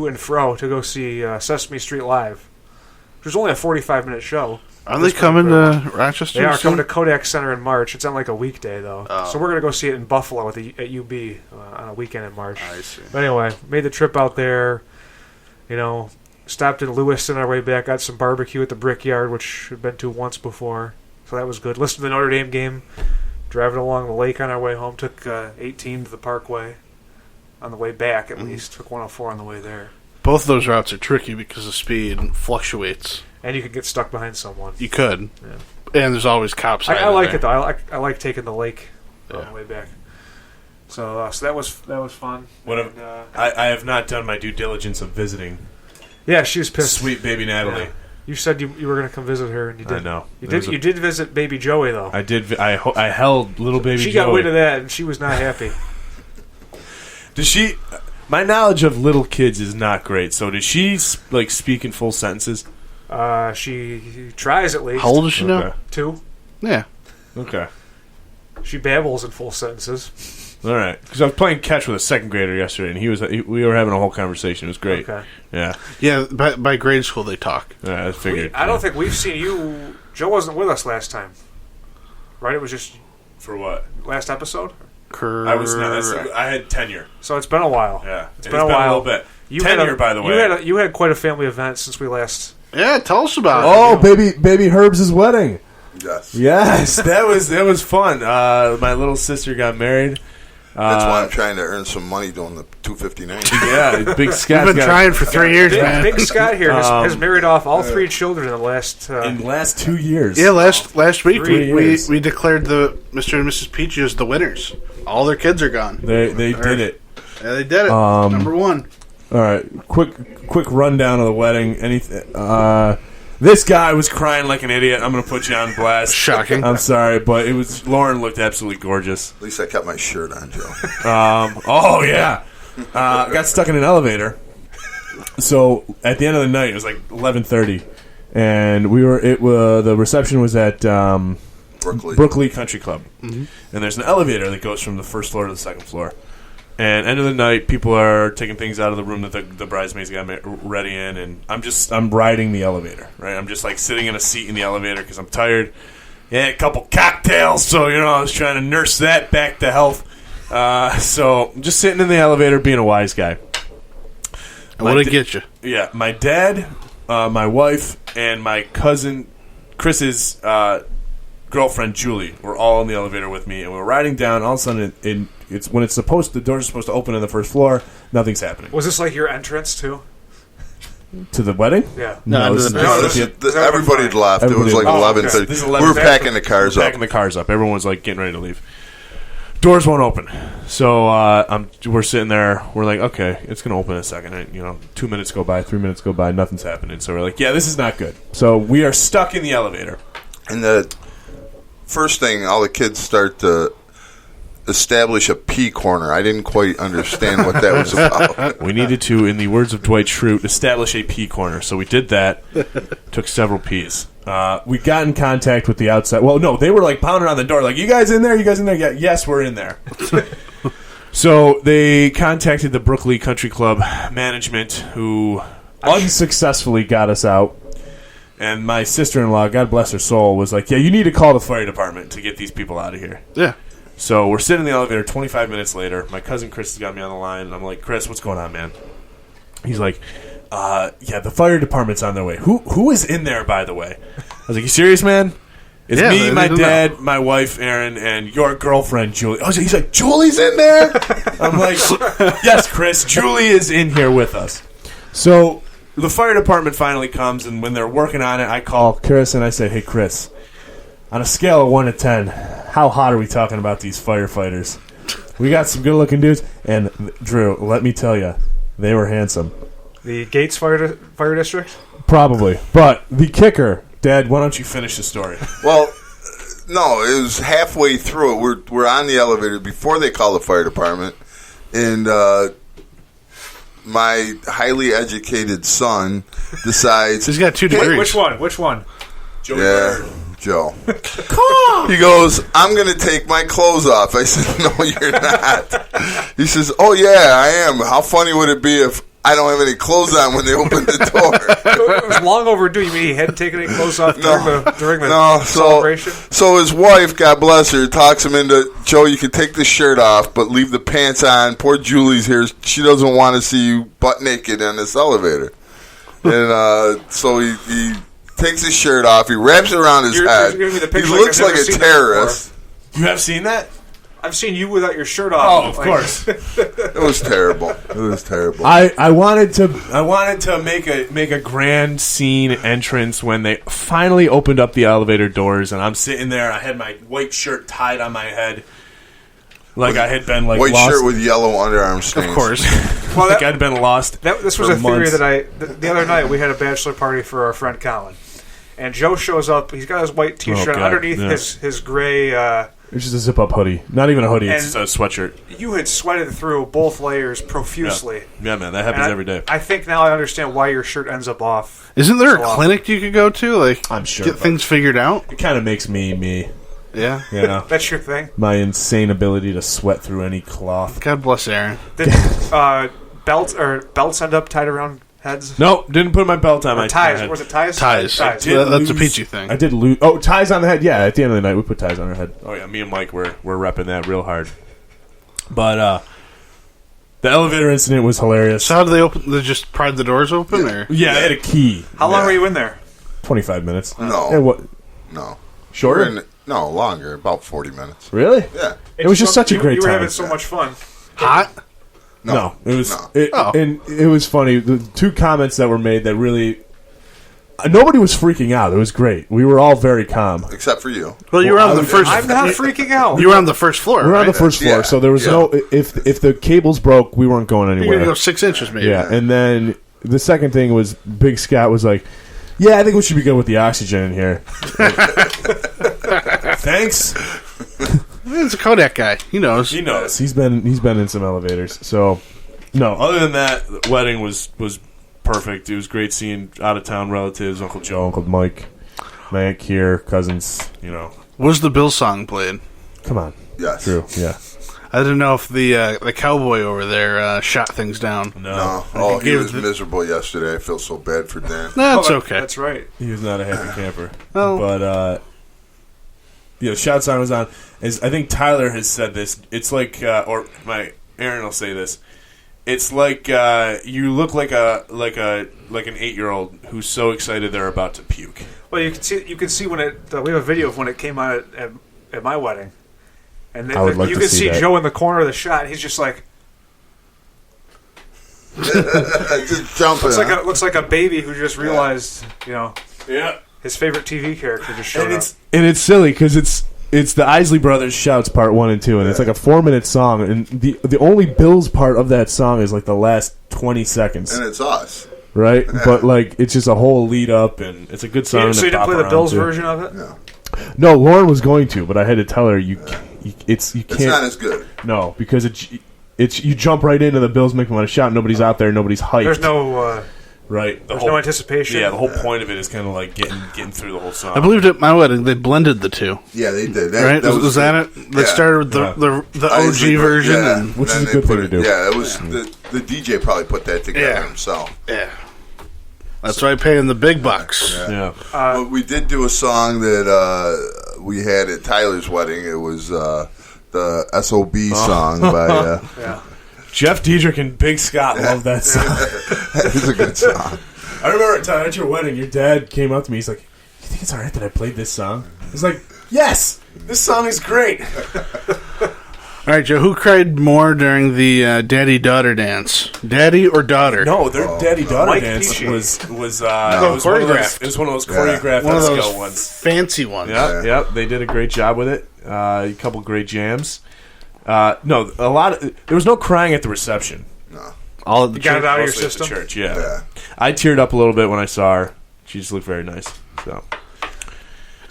and fro to go see Sesame Street Live. Which was only a 45-minute show. Are they coming to Rochester? They are soon? coming to Kodak Center in March. It's on a weekday, though. Oh. So we're going to go see it in Buffalo at UB on a weekend in March. I see. But anyway, made the trip out there. Stopped in Lewiston on our way back. Got some barbecue at the Brickyard, which we'd been to once before. So that was good. Listened to the Notre Dame game. Driving along the lake on our way home. Took 18 to the Parkway. On the way back, at least. Took 104 on the way there. Both of those routes are tricky because the speed fluctuates. And you could get stuck behind someone. You could. Yeah. And there's always cops. I like there. it, though. I like taking the lake on Yeah. the way back. So that was fun. I have not done my due diligence of visiting Yeah, she was pissed. sweet baby Natalie. Yeah. You said you were going to come visit her, and you did. I know. You did visit baby Joey, though. I did. I held little baby. She Joey. got wind of that, and she was not happy. Does she? My knowledge of little kids is not great. So did she speak in full sentences? She tries at least. How old is she now? Okay. 2. Yeah. Okay. She babbles in full sentences. All right. Because I was playing catch with a second grader yesterday, and we were having a whole conversation. It was great. Okay. Yeah. Yeah, by grade school they talk. Yeah, I figured. I don't think we've seen you. Joe wasn't with us last time, right? It was just For what? last episode. I was not. I had tenure. So it's been a while. Yeah. It's been a while. A little bit. Tenure, by the way. You had quite a family event since we last. Yeah, tell us about Oh, baby Herb's wedding. Yes. Yes, that was fun. My little sister got married. That's why I'm trying to earn some money doing the 259. Yeah, Big Scott. We've been trying for 3 years, man. Big Scott here has married off all 3 children in the last. in the last 2 years. Yeah, last week 3 we years. declared the Mr. and Mrs. Peachy as the winners. All their kids are gone. They did it. Yeah, they did it. Number 1. All right, quick rundown of the wedding. This guy was crying like an idiot. I'm going to put you on blast. Shocking. I'm sorry, but Lauren looked absolutely gorgeous. At least I kept my shirt on, Joe. Oh yeah, got stuck in an elevator. So at the end of the night, it was like 11:30, and the reception was at Brookley Country Club. And there's an elevator that goes from the first floor to the second floor. And end of the night, people are taking things out of the room that the bridesmaids got ready in, and I'm riding the elevator, right? I'm just like sitting in a seat in the elevator because I'm tired. Yeah, a couple cocktails, so I was trying to nurse that back to health. So I'm just sitting in the elevator, being a wise guy. What did it get you? Yeah, my dad, my wife, and my cousin Chris's girlfriend Julie were all in the elevator with me, and we were riding down. All of a sudden, it's when the doors are supposed to open on the first floor. Nothing's happening. Was this like your entrance too? To the wedding? Yeah. No, Everybody had left. It was like 11:30. This is We were packing the cars up. Packing the cars up. Everyone was like getting ready to leave. Doors won't open. So we're sitting there. We're like, okay, it's going to open in a second. And, 2 minutes go by, 3 minutes go by, nothing's happening. So we're like, yeah, this is not good. So we are stuck in the elevator. And the first thing, all the kids start to establish a pee corner. I didn't quite understand what that was about. We needed to, in the words of Dwight Schrute, establish a pee corner. So we did that. Took several pees. We got in contact with the outside. Well, no, they were like pounding on the door, like, you guys in there? You guys in there? Yeah, yes, we're in there. So they contacted the Brookley Country Club management, who unsuccessfully got us out. And my sister-in-law, God bless her soul, was like, yeah, you need to call the fire department to get these people out of here. Yeah. So we're sitting in the elevator 25 minutes later. My cousin Chris has got me on the line, and I'm like, Chris, what's going on, man? He's like, yeah, the fire department's on their way. Who is in there, by the way? I was like, you serious, man? It's me, my dad, my wife, Erin, and your girlfriend, Julie. He's like, Julie's in there? I'm like, yes, Chris, Julie is in here with us. So the fire department finally comes, and when they're working on it, I call Chris, and I say, hey, Chris, on a scale of 1 to 10, how hot are we talking about these firefighters? We got some good-looking dudes, and Drew, let me tell you, they were handsome. The Gates Fire District? Probably. But the kicker, Dad, why don't you finish the story? Well, no, it was halfway through it. We're on the elevator before they call the fire department, and my highly educated son decides... He's got 2 degrees. Which one? Joe. He goes, I'm going to take my clothes off. I said, no, you're not. He says, oh, yeah, I am. How funny would it be if I don't have any clothes on when they open the door? It was long overdue. You mean he hadn't taken any clothes off during the celebration? So his wife, God bless her, talks him into, Joe, you can take the shirt off, but leave the pants on. Poor Julie's here. She doesn't want to see you butt naked in this elevator. And so he takes his shirt off. He wraps it around his head. You're giving me the He picture looks I've like never a seen terrorist. You have seen that? I've seen you without your shirt off. Oh, of course. It was terrible. It was terrible. I wanted to make a grand scene entrance when they finally opened up the elevator doors, and I'm sitting there. I had my white shirt tied on my head, like I had been white lost. shirt with yellow underarm stains. Of course. Well, like I'd been lost. This was for a theory months. that the other night we had a bachelor party for our friend Colin, and Joe shows up. He's got his white T-shirt God, underneath yeah. his gray. It's just a zip-up hoodie. Not even a hoodie. It's And- a sweatshirt. You had sweated through both layers profusely. Yeah, man, that happens And every day. I think now I understand why your shirt ends up off. Isn't there So a often. clinic you could go to? Like, I'm sure, get but- things figured out? It kind of makes me. Yeah. You know, That's your thing. my insane ability to sweat through any cloth. God bless Aaron. Did belts end up tied around heads? No, didn't put my belt on Or my ties? head. Was it ties? Ties. Ties. did That's a lose- peachy thing. I did lose. Oh, ties on the head. Yeah, at the end of the night, we put ties on our head. Oh yeah, me and Mike were repping that real hard. But the elevator incident was hilarious. So how do they open? They just pried the doors open? Or? Yeah, I had a key. How long Yeah. were you in there? 25 minutes. No. And what? No. Shorter? No, longer. About 40 minutes. Really? Yeah. It was just such a great You were time. having so much fun. Hot? No, it was. No. And it was funny. The two comments that were made that really. Nobody was freaking out. It was great. We were all very calm. Except for you. Well, you were on the first. I'm not freaking out. You were on the first floor. We were on the right? first floor, Yeah, so there was yeah. no. If the cables broke, we weren't going You're anywhere. gonna go 6 inches, maybe. Yeah, and then the second thing was Big Scott was like, "Yeah, I think we should be good with the oxygen in here." Thanks. It's a Kodak guy. He knows. He knows. He's been in some elevators. So no. Other than that, the wedding was perfect. It was great seeing out of town relatives, Uncle Joe, Uncle Mike, my Aunt Kier, cousins. You know, Was the Bill song played? Come on. Yes. True. Yeah. I didn't know if the cowboy over there shot things down. No. Oh, he gave was the- miserable yesterday. I feel so bad for Dan. That's Oh, okay. That's right. He was not a happy camper. Oh. But, shout song was on. I think Tyler has said this. It's like, or my Aaron will say this. It's like you look like an 8-year-old who's so excited they're about to puke. Well, you can see when it. We have a video of when it came out at my wedding, and I would like you to can see see that. Joe in the corner of the shot. He's just like Just jumping. looks like a baby who just realized Yeah. his favorite TV character just showed And up. it's silly because it's the Isley Brothers shouts part 1 and 2, and it's like a 4-minute song, and the only Bills part of that song is like the last 20 seconds, And it's us. right? But like it's just a whole lead up, and it's a good song. So to you didn't bop play the around Bills to. version of it? No. No, Lauren was going to, but I had to tell her you can't. It's not as good. No, because it's you jump right into the Bills make them on a shot. Nobody's out there. Nobody's hyped. There's no right. there's no anticipation. Yeah, the whole point of it is kind of like getting through the whole song. I believed at my wedding they blended the two. Yeah, they did. Right? Was that it? That Yeah. started with the OG version. Yeah, And, Which is then a they good put thing to do. Yeah, it was the DJ probably put that together Yeah. himself. yeah. That's why I pay him the big bucks. Yeah. But we did do a song that we had at Tyler's wedding. It was the SOB song by. Yeah. Jeff Diedrich and Big Scott love that song. It's a good song. I remember at your wedding, your dad came up to me. He's like, "You think it's all right that I played this song?" I was like, "Yes, this song is great." All right, Joe. Who cried more during the daddy-daughter dance? Daddy or daughter? No, their daddy-daughter Mike dance Peachy. was No, it was one of those, choreographed. it was one of those choreographed One of those Esco ones. fancy ones. Yep, they did a great job with it. A couple great jams. No, a lot. There was no crying at the reception. All of the You got it out of your Mostly at the system. church, yeah. Yeah. I teared up a little bit when I saw her. She just looked very nice. So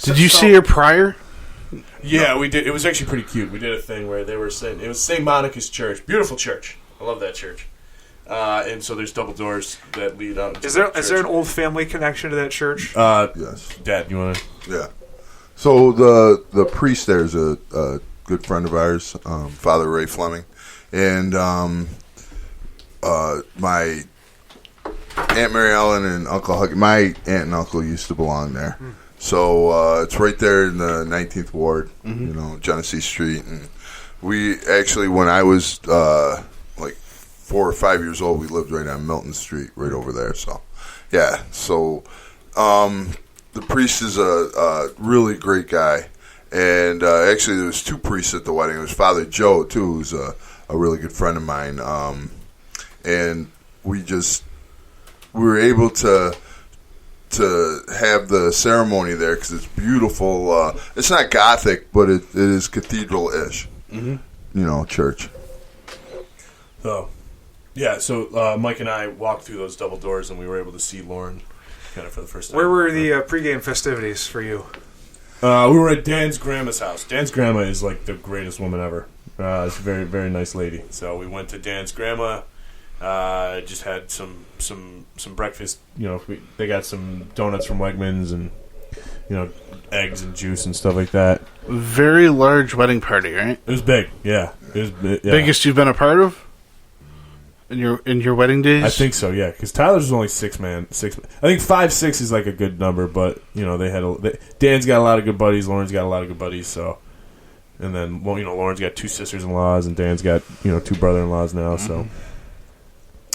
Did you see her prior? yeah, we did. It was actually pretty cute. We did a thing where they were saying it was St. Monica's Church, beautiful church. I love that church. And so there's double doors that lead out. Into Is there the is there church. an old family connection to that church? Yes. Dad? You want to? Yeah. So the priest there is a good friend of ours, Father Ray Fleming, and my Aunt Mary Ellen and Uncle Huggy. My aunt and uncle used to belong there, so it's right there in the 19th Ward, Genesee Street, and we actually, when I was like 4 or 5 years old, we lived right on Milton Street, right over there. So, yeah, so. The priest is a really great guy, and actually there was 2 priests at the wedding. It was Father Joe too, who's a really good friend of mine, and we were able to have the ceremony there because it's beautiful. It's not Gothic, but it is cathedral-ish, church. So, yeah. So Mike and I walked through those double doors, and we were able to see Lauren kind of for the first time. Where were the pregame festivities for you? We were at Dan's grandma's house. Dan's grandma is like the greatest woman ever. She's a very, very nice lady. So we went to Dan's grandma. Just had some breakfast. They got some donuts from Wegmans and eggs and juice and stuff like that. Very large wedding party, right? It was big. Yeah, it was yeah. Biggest you've been a part of in your wedding days? I think so. Yeah, because Tyler's was only 6 man. I think 5-6 is like a good number, but they had Dan's got a lot of good buddies. Lauren's got a lot of good buddies. So, and then Lauren's got 2 sisters-in-laws, and Dan's got 2 brother-in-laws now. So.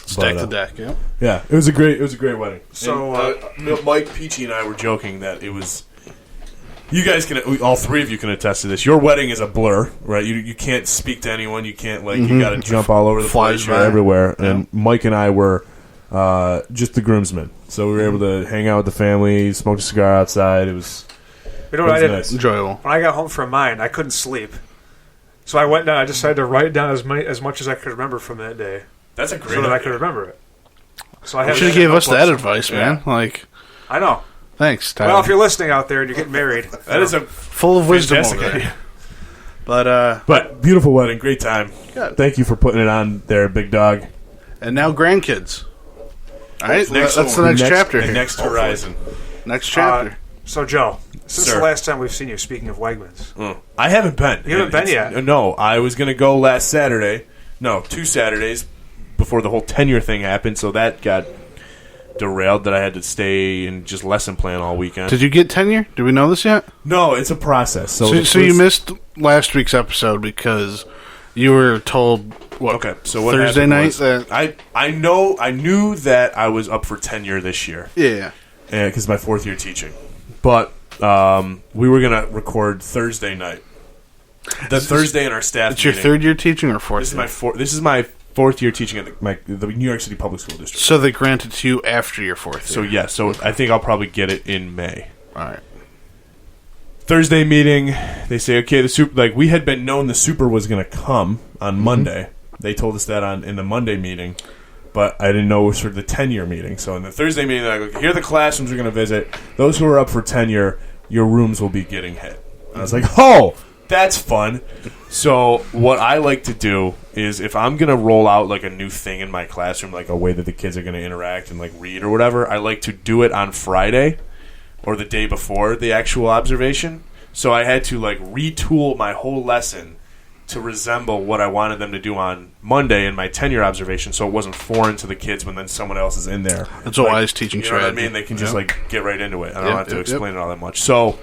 Stack the deck, yeah. Yeah, it was a great wedding. So, And, Mike Peachy and I were joking that it was. You guys all 3 of you can attest to this. Your wedding is a blur, right? You can't speak to anyone. You can't you got to jump all over the Flies place. You're by. everywhere. And Mike and I were just the groomsmen, so we were able to hang out with the family, smoke a cigar outside. It was. you know what I did? nice. Enjoyable. When I got home from mine, I couldn't sleep. So I went down. I decided to write down as much as I could remember from that day, That's a great. so that I idea. could remember it. So I You have should have gave us that advice, man. Like, I know. thanks, Tyler. Well, if you're listening out there and you're getting married, That is a full of wisdom over fantastic there. idea. But But beautiful wedding, great time. Good. Thank you for putting it on there, big dog. and now grandkids. All right, Hopefully that's the soon. next chapter. The here. next horizon. Next chapter. So, Joe, since Sir. the last time we've seen you, speaking of Wegmans, I haven't been. You haven't been yet? No, I was going to go last Saturday. No, 2 Saturdays before the whole tenure thing happened, so that got derailed that I had to stay and just lesson plan all weekend. Did you get tenure? Do we know this yet? No, it's a process. So You missed last week's episode because you were told what? Okay, so what Thursday happened night was that I knew that I was up for tenure this year. yeah. Because my 4th year teaching. But we were going to record Thursday night. The Thursday in our staff It's your meeting. 3rd year teaching or 4th? This is my 4th year teaching at the New York City Public School District. So they granted to you after your 4th. So yeah, I think I'll probably get it in May. All right. Thursday meeting, they say, okay, the super, we had been known the super was going to come on Monday. They told us that in the Monday meeting, but I didn't know it was for the tenure meeting. So in the Thursday meeting, they're like, here are the classrooms we're going to visit. Those who are up for tenure, your rooms will be getting hit. I was like, oh, that's fun. So what I like to do is if I'm going to roll out a new thing in my classroom, a way that the kids are going to interact and read or whatever, I like to do it on Friday or the day before the actual observation. So I had to retool my whole lesson to resemble what I wanted them to do on Monday in my tenure observation, so it wasn't foreign to the kids when then someone else is in there. That's a wise teaching You know what I strategy. mean? They can just get right into it. I don't have to Yep, explain it all that much. So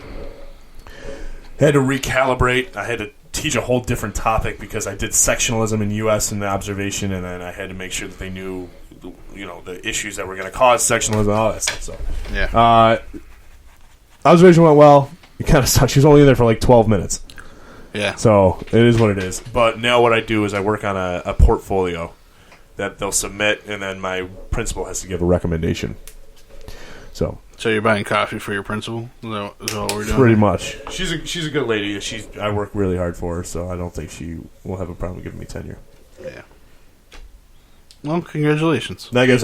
I had to recalibrate. I had to teach a whole different topic because I did sectionalism in U.S. in the observation, and then I had to make sure that they knew, the issues that were going to cause sectionalism and all that stuff. So Yeah. observation went well. It kind of sucked. She was only there for 12 minutes. Yeah. So it is what it is. But now what I do is I work on a portfolio that they'll submit, and then my principal has to give a recommendation. So you're buying coffee for your principal? Is that what we're doing? pretty much, she's a good lady. I work really hard for her, so I don't think she will have a problem giving me tenure. Yeah. Well, congratulations. I guess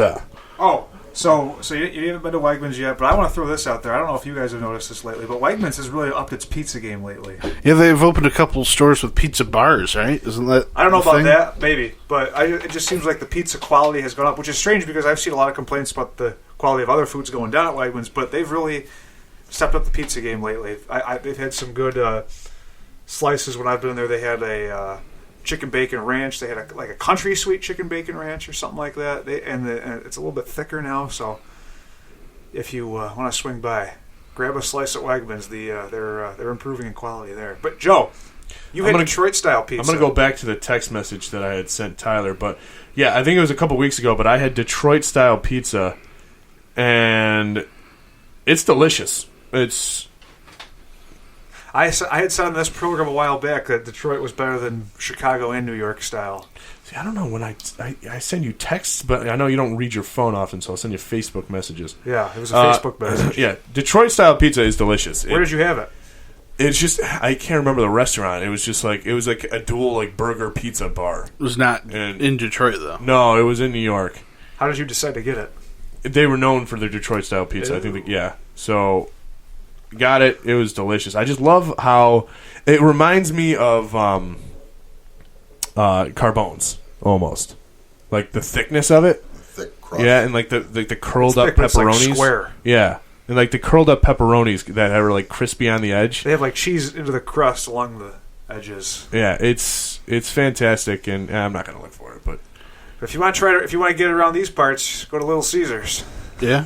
oh, so you haven't been to Wegmans yet, but I want to throw this out there. I don't know if you guys have noticed this lately, but Wegmans has really upped its pizza game lately. Yeah, they've opened a couple stores with pizza bars, right? Isn't that? I don't know the about thing? that, maybe, but it just seems like the pizza quality has gone up, which is strange because I've seen a lot of complaints about the quality of other foods going down at Wegmans, but they've really stepped up the pizza game lately. They've had some good slices when I've been there. They had a chicken bacon ranch. They had a country sweet chicken bacon ranch or something like that. And it's a little bit thicker now, so if you want to swing by, grab a slice at Wegmans. They're improving in quality there. But Joe, you had Detroit style pizza. I'm going to go back to the text message that I had sent Tyler, but yeah, I think it was a couple weeks ago, but I had Detroit style pizza, and it's delicious. I had said on this program a while back that Detroit was better than Chicago and New York style. See, I don't know when I send you texts, but I know you don't read your phone often, so I'll send you Facebook messages. Yeah, it was a Facebook message. Yeah, Detroit style pizza is delicious. Where did you have it? It's just I can't remember the restaurant. It was just it was like a dual burger pizza bar. It was not And- in Detroit, though. No, it was in New York. How did you decide to get it? They were known for their Detroit style pizza. I think so got it. It was delicious. I just love how it reminds me of Carbone's almost, like the thickness of it. Thick crust. Yeah, and the curled It's up thick, but it's, pepperonis. square. Yeah, and the curled up pepperonis that are crispy on the edge. They have cheese into the crust along the edges. Yeah, it's fantastic, and I'm not gonna look for it, but But if you want to get it around these parts, go to Little Caesars. Yeah.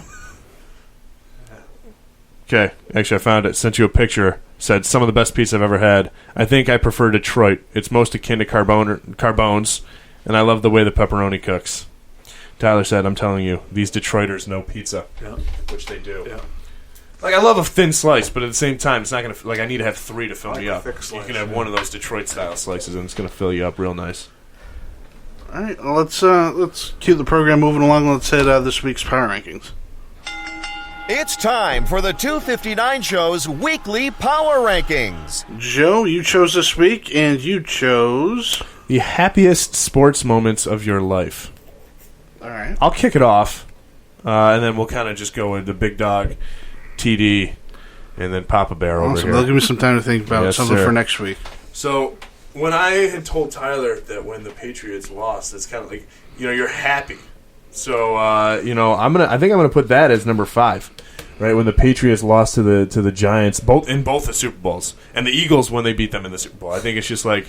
okay. Actually, I found it. Sent you a picture. Said some of the best pizza I've ever had. I think I prefer Detroit. It's most akin to Carbone's, and I love the way the pepperoni cooks. Tyler said, "I'm telling you, these Detroiters know pizza," Yeah. which they do. Yeah. I love a thin slice, but at the same time, it's not gonna I need to have 3 to fill I like me a up. thick You slice, can have yeah. one of those Detroit style slices, and it's gonna fill you up real nice. All right, well, let's keep the program moving along. Let's hit this week's power rankings. It's time for the 259 Show's weekly power rankings. Joe, you chose this week, and you chose. The happiest sports moments of your life. All right. I'll kick it off, and then we'll kind of just go into Big Dog, TD, and then Papa Bear over Awesome. here. That'll give me some time to think about Yes, something sir. for next week. So when I had told Tyler that when the Patriots lost, it's kind of you're happy. So I think I'm gonna put that as number 5. right? When the Patriots lost to the Giants, both the Super Bowls, and the Eagles when they beat them in the Super Bowl. I think it's just like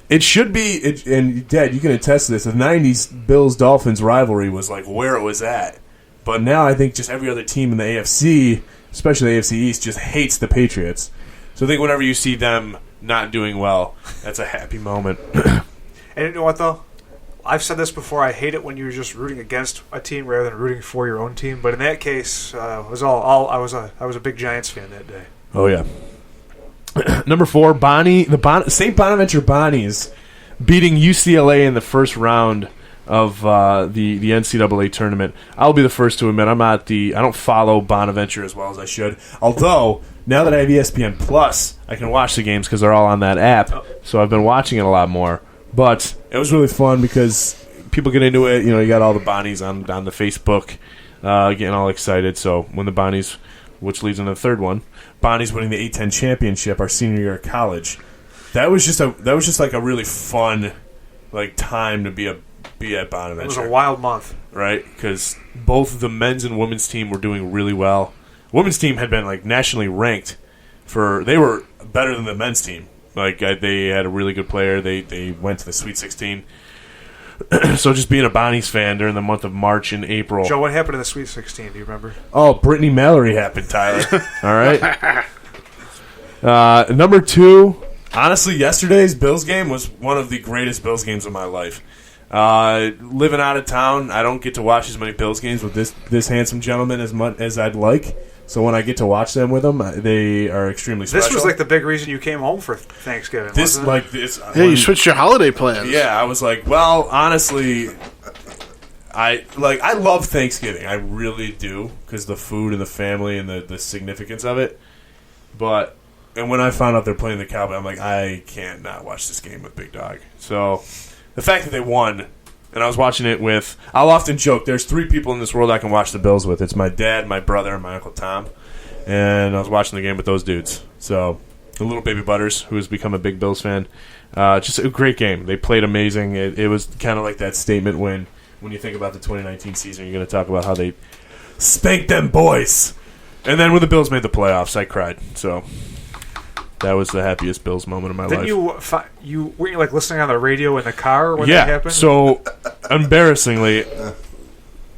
it should be. And Dad, you can attest to this. The '90s Bills-Dolphins rivalry was like where it was at, but now I think just every other team in the AFC, especially the AFC East, just hates the Patriots. So I think whenever you see them not doing well, that's a happy moment. And you know what, though? I've said this before. I hate it when you're just rooting against a team rather than rooting for your own team. But in that case, I was a big Giants fan that day. Oh yeah. Number 4, St. Bonaventure Bonnies beating UCLA in the first round of the NCAA tournament. I'll be the first to admit I don't follow Bonaventure as well as I should. Although now that I have ESPN Plus, I can watch the games because they're all on that app. So I've been watching it a lot more. But it was really fun because people get into it. You know, you got all the Bonnies on the Facebook getting all excited. So when the Bonnies, which leads into the third one, Bonnies winning the A-10 championship our senior year of college. That was just like a really fun like time to be at Bonaventure. It was a wild month, right? Because both the men's and women's team were doing really well. Women's team had been like nationally ranked they were better than the men's team. Like they had a really good player. They went to the Sweet 16. So just being a Bonnies fan during the month of March and April. Joe, what happened in the Sweet 16? Do you remember? Oh, Brittany Mallory happened, Tyler. All right. Number 2. Honestly, yesterday's Bills game was one of the greatest Bills games of my life. Living out of town, I don't get to watch as many Bills games with this handsome gentleman as much as I'd like. So when I get to watch them with them, they are extremely special. This was like the big reason you came home for Thanksgiving, wasn't it? You switched your holiday plans. Yeah, I was like, well, honestly, I love Thanksgiving. I really do because the food and the family and the significance of it. And when I found out they're playing the Cowboys, I'm like, I can't not watch this game with Big Dog. So the fact that they won, and I was watching it with, I'll often joke, there's 3 people in this world I can watch the Bills with. It's my dad, my brother, and my Uncle Tom. And I was watching the game with those dudes. So the little baby Butters, who has become a big Bills fan. Just a great game. They played amazing. It was kind of like that statement when you think about the 2019 season, you're going to talk about how they spanked them boys. And then when the Bills made the playoffs, I cried. So that was the happiest Bills moment of my life. You were you like listening on the radio in the car when that happened? So embarrassingly,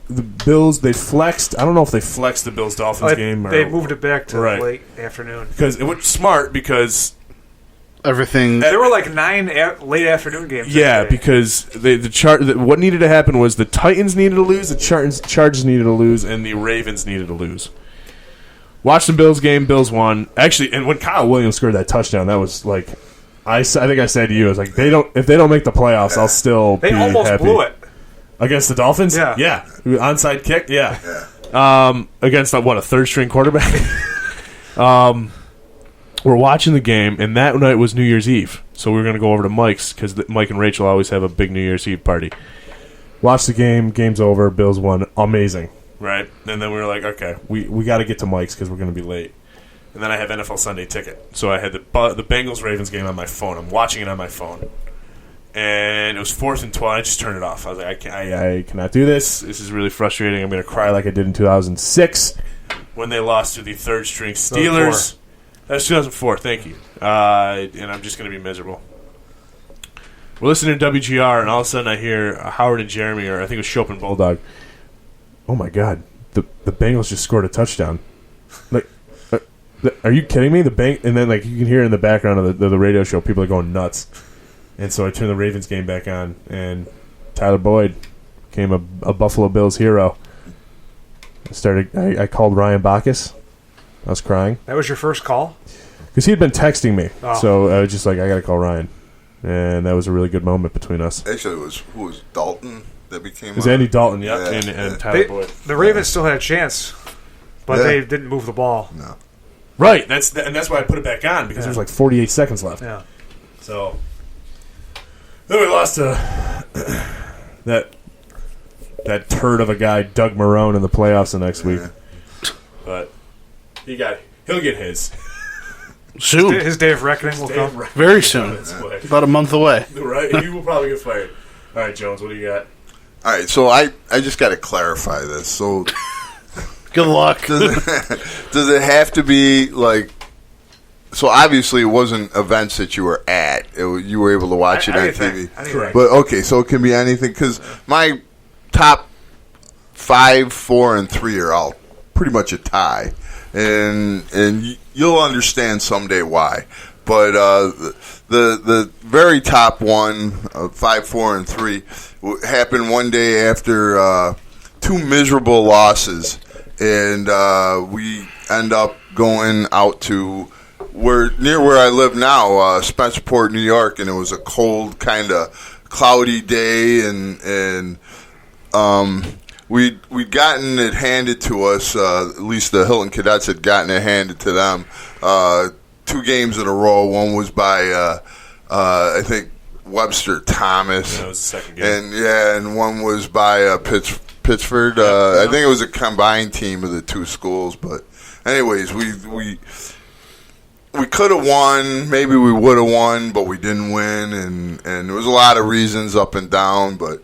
the Bills, they flexed. I don't know if they flexed the Bills-Dolphins game. They moved it back to late afternoon. Because it was smart because everything. There were like 9 late afternoon games. Yeah, because what needed to happen was the Titans needed to lose, the Chargers needed to lose, and the Ravens needed to lose. Watched the Bills game. Bills won. Actually, and when Kyle Williams scored that touchdown, that was like, I think I said to you, I was like, if they don't make the playoffs, I'll still be happy. They almost blew it. Against the Dolphins? Yeah. Onside kick? Yeah. Against, a third-string quarterback? We're watching the game, and that night was New Year's Eve. So we were going to go over to Mike's, because Mike and Rachel always have a big New Year's Eve party. Watch the game. Game's over. Bills won. Amazing. Right? And then we were like, okay, we got to get to Mike's because we're going to be late. And then I have NFL Sunday Ticket. So I had the Bengals-Ravens game on my phone. I'm watching it on my phone. And it was 4th and 12. I just turned it off. I was like, I cannot do this. This is really frustrating. I'm going to cry like I did in 2006 when they lost to the third-string Steelers. That was 2004. Thank you. And I'm just going to be miserable. We're listening to WGR, and all of a sudden I hear Howard and Jeremy, or I think it was Chopin Bulldog. Oh, my God. The Bengals just scored a touchdown. Like, are you kidding me? And then, like, you can hear in the background of the radio show, people are going nuts. And so I turned the Ravens game back on, and Tyler Boyd became a Buffalo Bills hero. I called Ryan Bacchus. I was crying. That was your first call? Because he had been texting me. Oh. So I was just like, I got to call Ryan. And that was a really good moment between us. Actually, who was Dalton that became... It was Andy Dalton, yeah. And Tyler Boyd. The Ravens still had a chance, but they didn't move the ball. No. Right, and that's why I put it back on, because there was like 48 seconds left. Yeah. So... Then we lost to that turd of a guy, Doug Marrone, in the playoffs the next week. But he'll get his. Soon. His day of reckoning will come. Very soon. About a month away. Right? He will probably get fired. All right, Jones, what do you got? All right, so I just got to clarify this. So Good luck. Does it have to be like? So obviously, it wasn't events that you were at. You were able to watch it on TV. Anything. But okay, so it can be anything because my top 5, 4, and 3 are all pretty much a tie, and you'll understand someday why. But the very top one, 5, 4, and 3, happened one day after 2 miserable losses, and we end up going out to near where I live now, Spencerport, New York, and it was a cold, kind of cloudy day, and we'd gotten it handed to us. At least the Hilton Cadets had gotten it handed to them. 2 games in a row. One was by I think Webster Thomas. That was the second game. And one was by Pittsford. I think it was a combined team of the 2 schools. But anyways, we could have won. Maybe we would have won, but we didn't win. And there was a lot of reasons up and down. But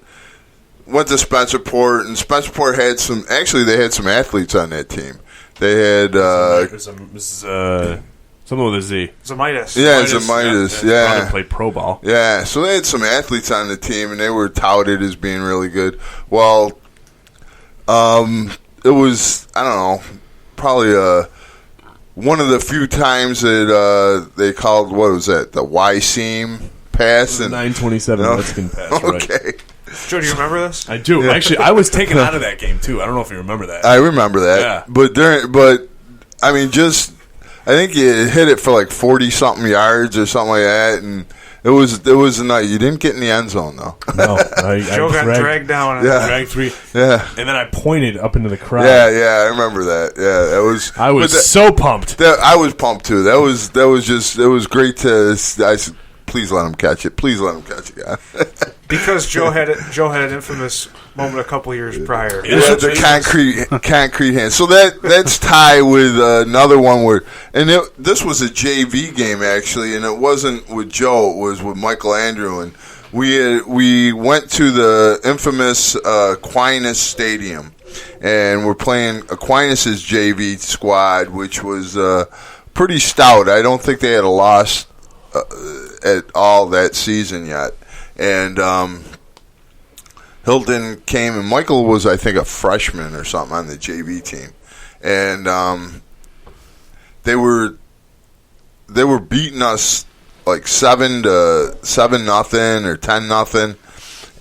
went to Spencerport, and Spencerport had some. Actually, they had some athletes on that team. They had something with a Z. Zamitis. Yeah, Zamitis. Yeah. Brother played pro ball. Yeah, so they had some athletes on the team, and they were touted as being really good. Well, it was, I don't know, probably one of the few times that they called, what was that, the Y-seam pass? 927 Mexican pass, right. Okay. Joe, do you remember this? I do. Yeah. Actually, I was taken out of that game, too. I don't know if you remember that. I remember that. Yeah. But I mean, I think you hit it for like 40-something yards or something like that, and it was a night. You didn't get in the end zone, though. No. Joe got dragged down. Yeah. Dragged 3. Yeah. And then I pointed up into the crowd. Yeah, I remember that. Yeah, that was. I was so pumped. I was pumped, too. That was just, it was great to, I said, please let him catch it. Please let him catch it, guys. Because Joe had an infamous moment a couple years prior. Yeah, the concrete hand. So that's tied with another one where, and this was a JV game actually, and it wasn't with Joe. It was with Michael Andrew, and we went to the infamous Aquinas Stadium, and we're playing Aquinas' JV squad, which was pretty stout. I don't think they had a loss at all that season yet. And Hilton came, and Michael was, I think, a freshman or something on the JV team, and they were beating us like 7-0 or 10-0,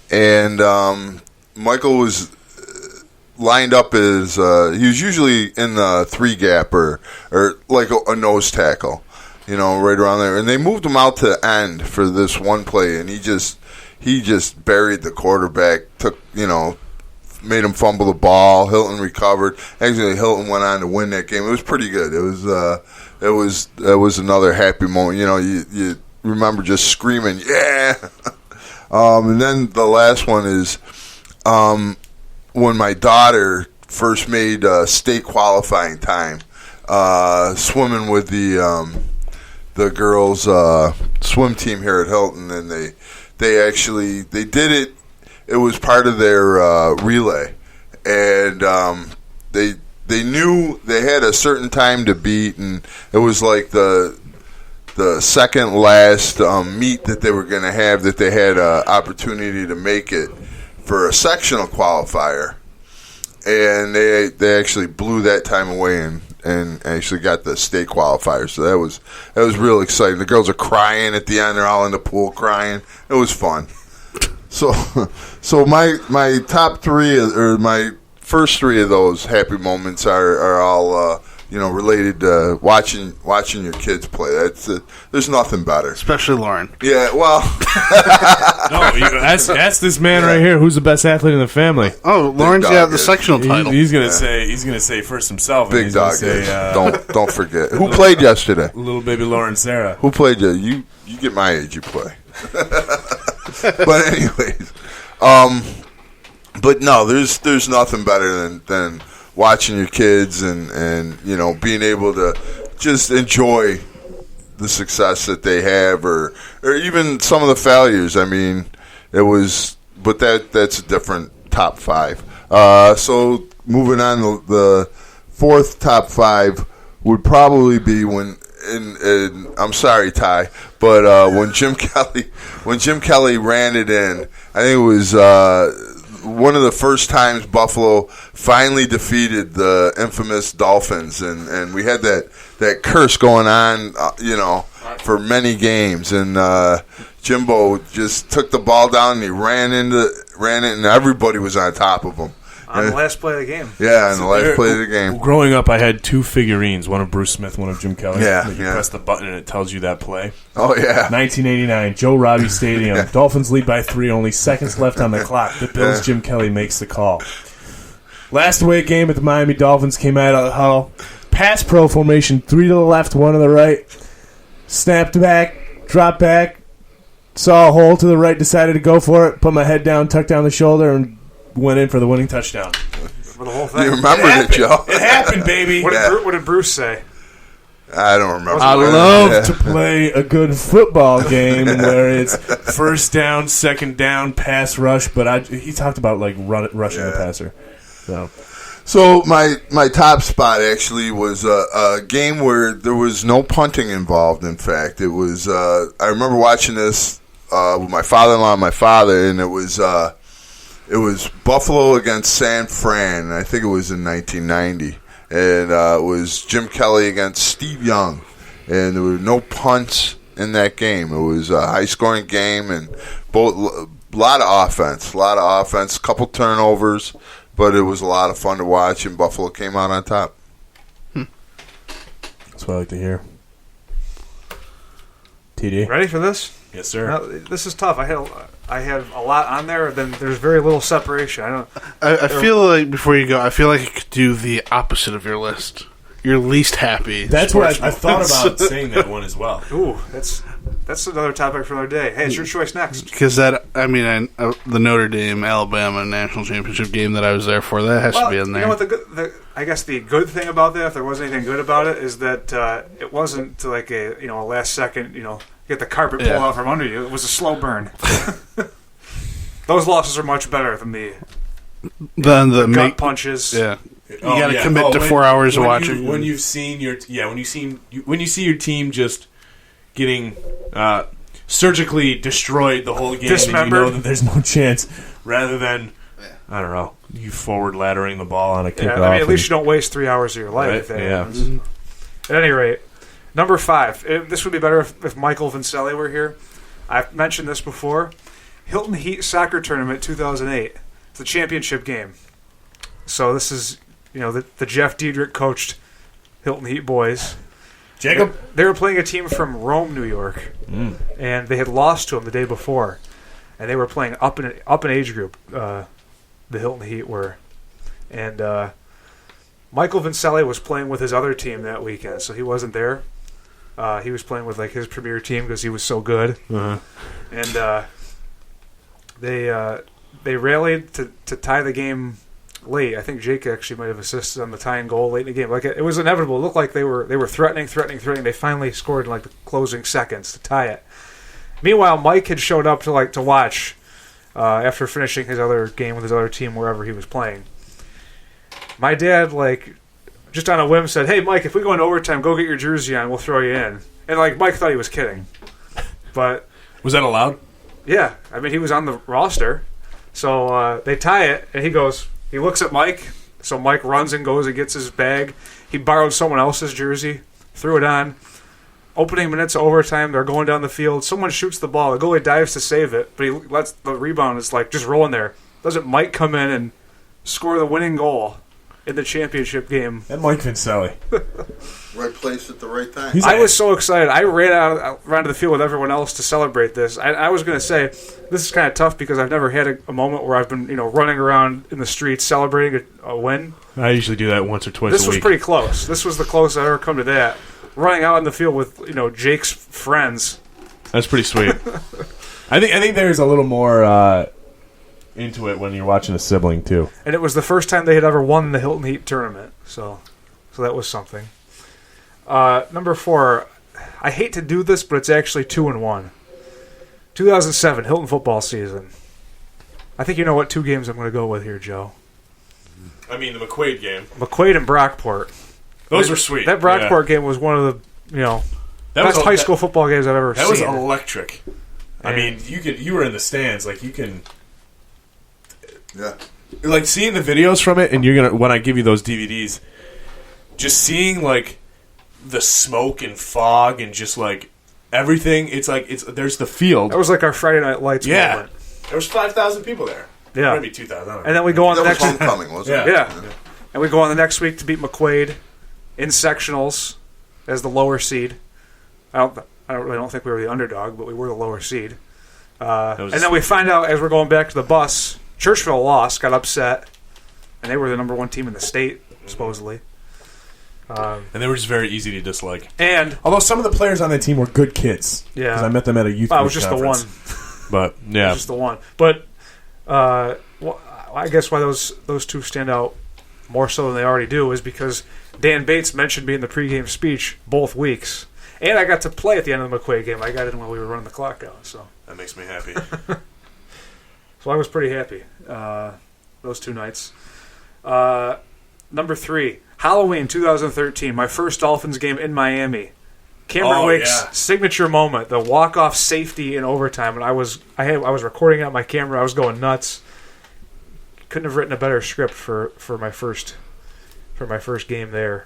and Michael was lined up as he was usually in the 3 gap or like a nose tackle, right around there, and they moved him out to end for this one play, and he just buried the quarterback, made him fumble the ball. Hilton recovered. Actually, Hilton went on to win that game. It was pretty good. It was another happy moment. You remember just screaming, yeah. And then the last one is when my daughter first made state qualifying time, swimming with the girls' swim team here at Hilton, and they did it. It was part of their relay, and they knew they had a certain time to beat, and it was like the second last meet that they were going to have, that they had an opportunity to make it for a sectional qualifier, and they actually blew that time away and actually got the state qualifier. So that was real exciting. The girls are crying at the end. They're all in the pool crying. It was fun. So my top 3, or my first 3 of those happy moments are all related to watching your kids play. There's nothing better, especially Lauren. Yeah, well, no, ask this man right here who's the best athlete in the family. Oh, Lauren's got the sectional title. He's gonna say first himself. Big dog. Don't forget who played yesterday. Little baby Lauren Sarah. Who played you? You get my age, you play. But anyways, but no, there's nothing better than watching your kids and being able to just enjoy the success that they have, or even some of the failures. I mean, that's a different top 5. So moving on, the fourth top five would probably be when. And I'm sorry, Ty, but when Jim Kelly ran it in, I think it was one of the first times Buffalo finally defeated the infamous Dolphins, and we had that curse going on, for many games, and Jimbo just took the ball down and he ran it, and everybody was on top of him. On the last play of the game. Yeah, on the last play of the game. Growing up, I had 2 figurines, one of Bruce Smith, one of Jim Kelly. Yeah, You press the button and it tells you that play. Oh, yeah. 1989, Joe Robbie Stadium. Dolphins lead by 3, only seconds left on the clock. The Bills' Jim Kelly makes the call. Last away game at the Miami Dolphins came out of the huddle. Pass pro formation, 3 to the left, 1 to the right. Snapped back, dropped back, saw a hole to the right, decided to go for it, put my head down, tucked down the shoulder, and went in for the winning touchdown. For the whole thing. You remembered it, Joe. It happened, baby. What did Bruce say? I don't remember. I love to play a good football game where it's first down, second down, pass rush, but he talked about like rushing the passer. So my top spot actually was a game where there was no punting involved. In fact, it was. I remember watching this with my father-in-law and my father, and it was Buffalo against San Fran. And I think it was in 1990, and it was Jim Kelly against Steve Young, and there were no punts in that game. It was a high-scoring game, and a lot of offense, couple turnovers. But it was a lot of fun to watch, and Buffalo came out on top. That's what I like to hear. TD? Ready for this? Yes, sir. Now, this is tough. I had a lot on there, then there's very little separation. I feel like, before you go, I feel like you could do the opposite of your list. Your least happy. That's what I thought about saying that one as well. Ooh, that's another topic for another day. Hey, it's your choice next. Because the Notre Dame Alabama national championship game that I was there for, that has to be in there. You know what? I guess the good thing about that, if there wasn't anything good about it, is that it wasn't like a last second get the carpet pulled out from under you. It was a slow burn. Those losses are much better than the gut punches. Yeah. You got to commit to 4 hours of watching. When you see your team just getting surgically destroyed the whole game, and you know that there's no chance, rather than I don't know, you forward laddering the ball on a kickoff. I mean, at least you don't waste 3 hours of your life. Right? At any rate, number 5. This would be better if Michael Vincelli were here. I've mentioned this before. Hilton Heat Soccer Tournament 2008. It's the championship game. So this is the Jeff Diedrich coached Hilton Heat boys. Jacob? They were playing a team from Rome, New York, and they had lost to them the day before, and they were playing up in age group. The Hilton Heat were, and Michael Vincelli was playing with his other team that weekend, so he wasn't there. He was playing with like his premier team because he was so good, and they rallied to tie the game late. I think Jake actually might have assisted on the tying goal late in the game. Like it was inevitable. It looked like they were threatening. They finally scored in like the closing seconds to tie it. Meanwhile, Mike had showed up to watch after finishing his other game with his other team wherever he was playing. My dad, just on a whim, said, "Hey, Mike, if we go into overtime, go get your jersey on. We'll throw you in." And Mike thought he was kidding, but was that allowed? Yeah, I mean he was on the roster, so they tie it, and he looks at Mike. So Mike runs and goes and gets his bag. He borrowed someone else's jersey, threw it on. Opening minutes of overtime, they're going down the field. Someone shoots the ball. The goalie dives to save it, but he lets the rebound. It's just rolling there. Doesn't Mike come in and score the winning goal in the championship game? And Mike Vincelli. Right place at the right time. I was so excited. I ran to the field with everyone else to celebrate this. I was going to say, this is kind of tough because I've never had a moment where I've been running around in the streets celebrating a win. I usually do that once or twice a week. This was pretty close. This was the closest I've ever come to that. Running out in the field with Jake's friends. That's pretty sweet. I think there's a little more into it when you're watching a sibling too. And it was the first time they had ever won the Hilton Heat tournament, so that was something. Number 4, I hate to do this, but it's actually 2-1. 2007 Hilton football season. I think you know what 2 games I'm going to go with here, Joe. I mean, the McQuaid game. McQuaid and Brockport. Those were sweet. That Brockport game was one of the that best was high school football games I've ever That seen. was electric. I mean, you were in the stands, like you can. Yeah. Like seeing the videos from it, and you're gonna when I give you those DVDs, just seeing like the smoke and fog and just like everything. It's like there's the field. That was like our Friday Night Lights moment. There was 5,000 people there. Yeah, Maybe 2,000. and then we go on That the was next. homecoming, wasn't Yeah. it? Yeah, and we go on the next week to beat McQuaid in sectionals as the lower seed. I don't think we were the underdog, but we were the lower seed. And then we find out as we're going back to the bus, Churchville lost, got upset, and they were the number 1 team in the state, supposedly. And they were just very easy to dislike. And Although some of the players on that team were good kids. Yeah. Because I met them at a youth well, it was just conference. the one. But, yeah. Just the one. But I guess why those two stand out more so than they already do is because Dan Bates mentioned me in the pregame speech both weeks. And I got to play at the end of the McQuaid game. I got in while we were running the clock out. So That makes me happy. I was pretty happy those 2 nights. Number 3, Halloween 2013, my first Dolphins game in Miami. Cameron Wake's signature moment, the walk-off safety in overtime, and I was recording out my camera. I was going nuts. Couldn't have written a better script for my first game there.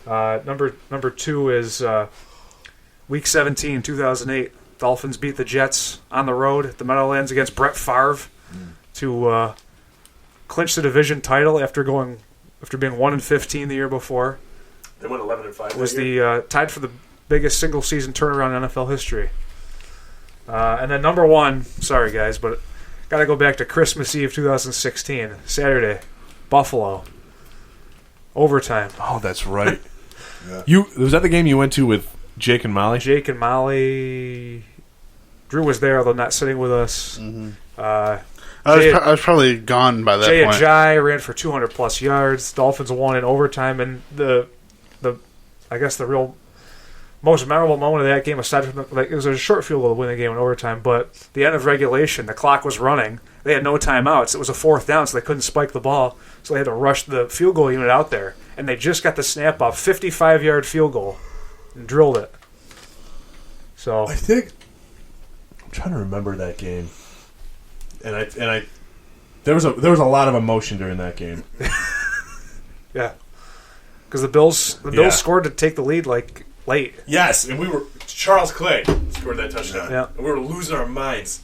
Number 2 is Week 17, 2008. Dolphins beat the Jets on the road at the Meadowlands against Brett Favre to clinch the division title after being 1-15 the year before. They went 11-5. It was the tied for the biggest single season turnaround in NFL history. And then number 1, sorry guys, but got to go back to Christmas Eve 2016, Saturday, Buffalo, overtime. Oh, that's right. Yeah. Was that the game you went to with Jake and Molly? Jake and Molly. Drew was there, although not sitting with us. I was probably gone by that Jay point. Ajayi ran for 200-plus yards. Dolphins won in overtime, and the real most memorable moment of that game, aside from it was a short field goal to win the game in overtime, but the end of regulation, the clock was running. They had no timeouts. It was a 4th down, so they couldn't spike the ball, so they had to rush the field goal unit out there, and they just got the snap off, 55-yard field goal, and drilled it. So I think I'm trying to remember that game, and I there was a lot of emotion during that game. yeah, because the Bills scored to take the lead like late. Yes, and Charles Clay scored that touchdown. Yeah. And we were losing our minds.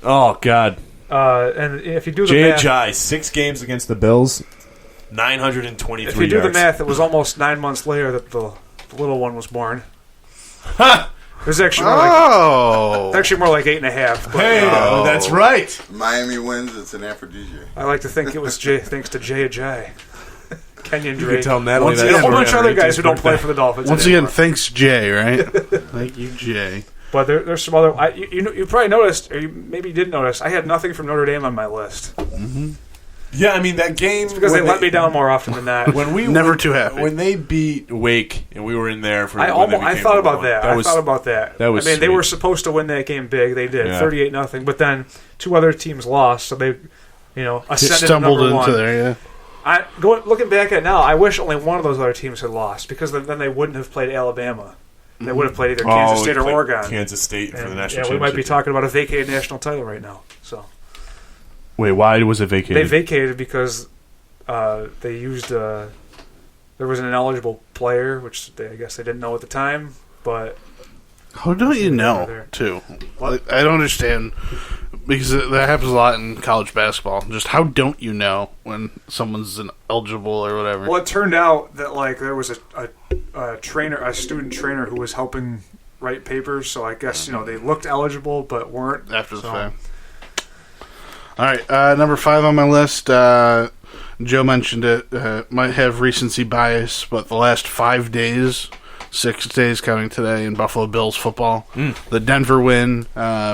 Oh God! And if you do the Jay math, Ajayi, 6 games against the Bills, 923 if you do yards. the math, it was almost 9 months later that the little one was born. Ha! It was actually Oh. more like 8.5. But, Hey, that's right. Miami wins. It's an aphrodisiac. I like to think it was thanks to Jay Ajayi, Kenyon You Drake, could tell Natalie Once that again, and a whole bunch of story other on guys who don't play birthday. for the Dolphins. Once again, anymore. thanks, Jay, right? Thank you, Jay. But there's some other. You probably noticed, or you maybe didn't notice. I had nothing from Notre Dame on my list Yeah, I mean that game because they let me down more often than that. When we Never too happy. when they beat Wake and we were in there for. I when they thought became about number that. one. I thought about that. that was I mean, they sweet. were supposed to win that game big. They did, Yeah. 38-0. But then 2 other teams lost, so they, ascended Stumbled to number into 1. there, yeah. Looking back at it now, I wish only one of those other teams had lost because then they wouldn't have played Alabama. They would have played either Kansas State or played Oregon. Kansas State for the And, national we might be championship. talking about a vacated national title right now. So Wait, why was it they vacated? vacated because they used there was an ineligible player, which I guess they didn't know at the time. But How don't you know, too? Like, I don't understand, because that happens a lot in college basketball. Just how don't you know when someone's ineligible or whatever? well, it turned out that there was a student trainer who was helping write papers. So I guess they looked eligible but weren't After the so. fact. All right, number 5 on my list. Joe mentioned it. Might have recency bias, but the last 5 days, 6 days counting today in Buffalo Bills football, the Denver win,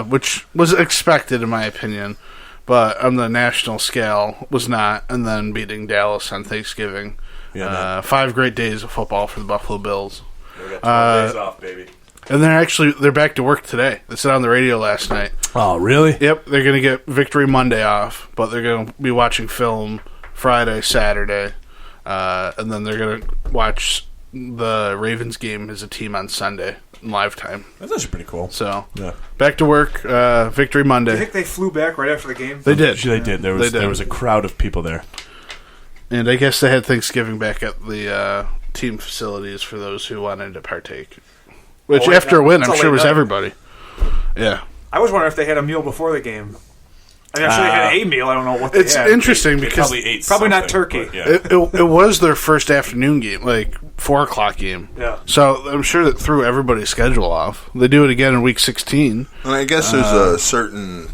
which was expected in my opinion, but on the national scale was not. And then beating Dallas on Thanksgiving. Yeah, 5 great days of football for the Buffalo Bills. We got 12 days off, baby. And they're back to work today. They said on the radio last night. Oh, really? Yep, they're going to get Victory Monday off, but they're going to be watching film Friday, Saturday, and then they're going to watch the Ravens game as a team on Sunday in live time. That's actually pretty cool. So, Yeah. back to work, Victory Do you Monday. think they flew back right after the game? They did. They did. There was a crowd of people there. And I guess they had Thanksgiving back at the team facilities for those who wanted to partake. Which, Oh, wait, after a win, that's I'm a sure late was night. everybody. Yeah. I was wondering if they had a meal before the game. I mean, I'm sure they had a meal. I don't know what they It's had. interesting They because probably ate Probably not something, turkey. but yeah. it was their first afternoon game, like 4 o'clock game. Yeah. So I'm sure that threw everybody's schedule off. They do it again in week 16. And I guess there's a certain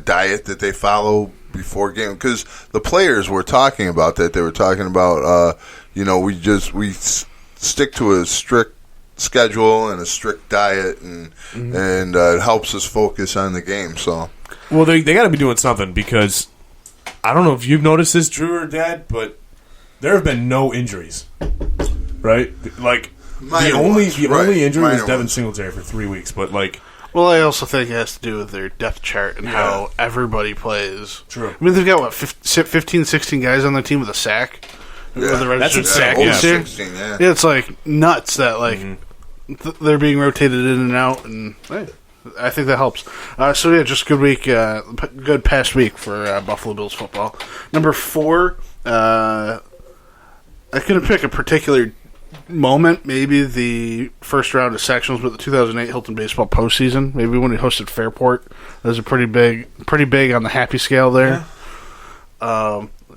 diet that they follow before game, because the players were talking about that. They were talking about, we stick to a strict schedule and a strict diet, and it helps us focus on the game. So, Well, they got to be doing something, because I don't know if you've noticed this, Drew or Dad, but there have been no injuries, right? Like Minor the only ones, right. injury was Minor Devin ones. Singletary for 3 weeks, but like Well, I also think it has to do with their depth chart and how everybody plays. True. I mean, they've got, 15, 16 guys on their team with a sack? Yeah. With the registered That's sack insane. this year? 16, yeah. Yeah, it's like nuts that they're being rotated in and out, and hey, I think that helps. So yeah, just good week, good past week for Buffalo Bills football. Number 4, I couldn't pick a particular moment. Maybe the first round of sectionals with the 2008 Hilton Baseball postseason. Maybe when we hosted Fairport, that was a pretty big on the happy scale there.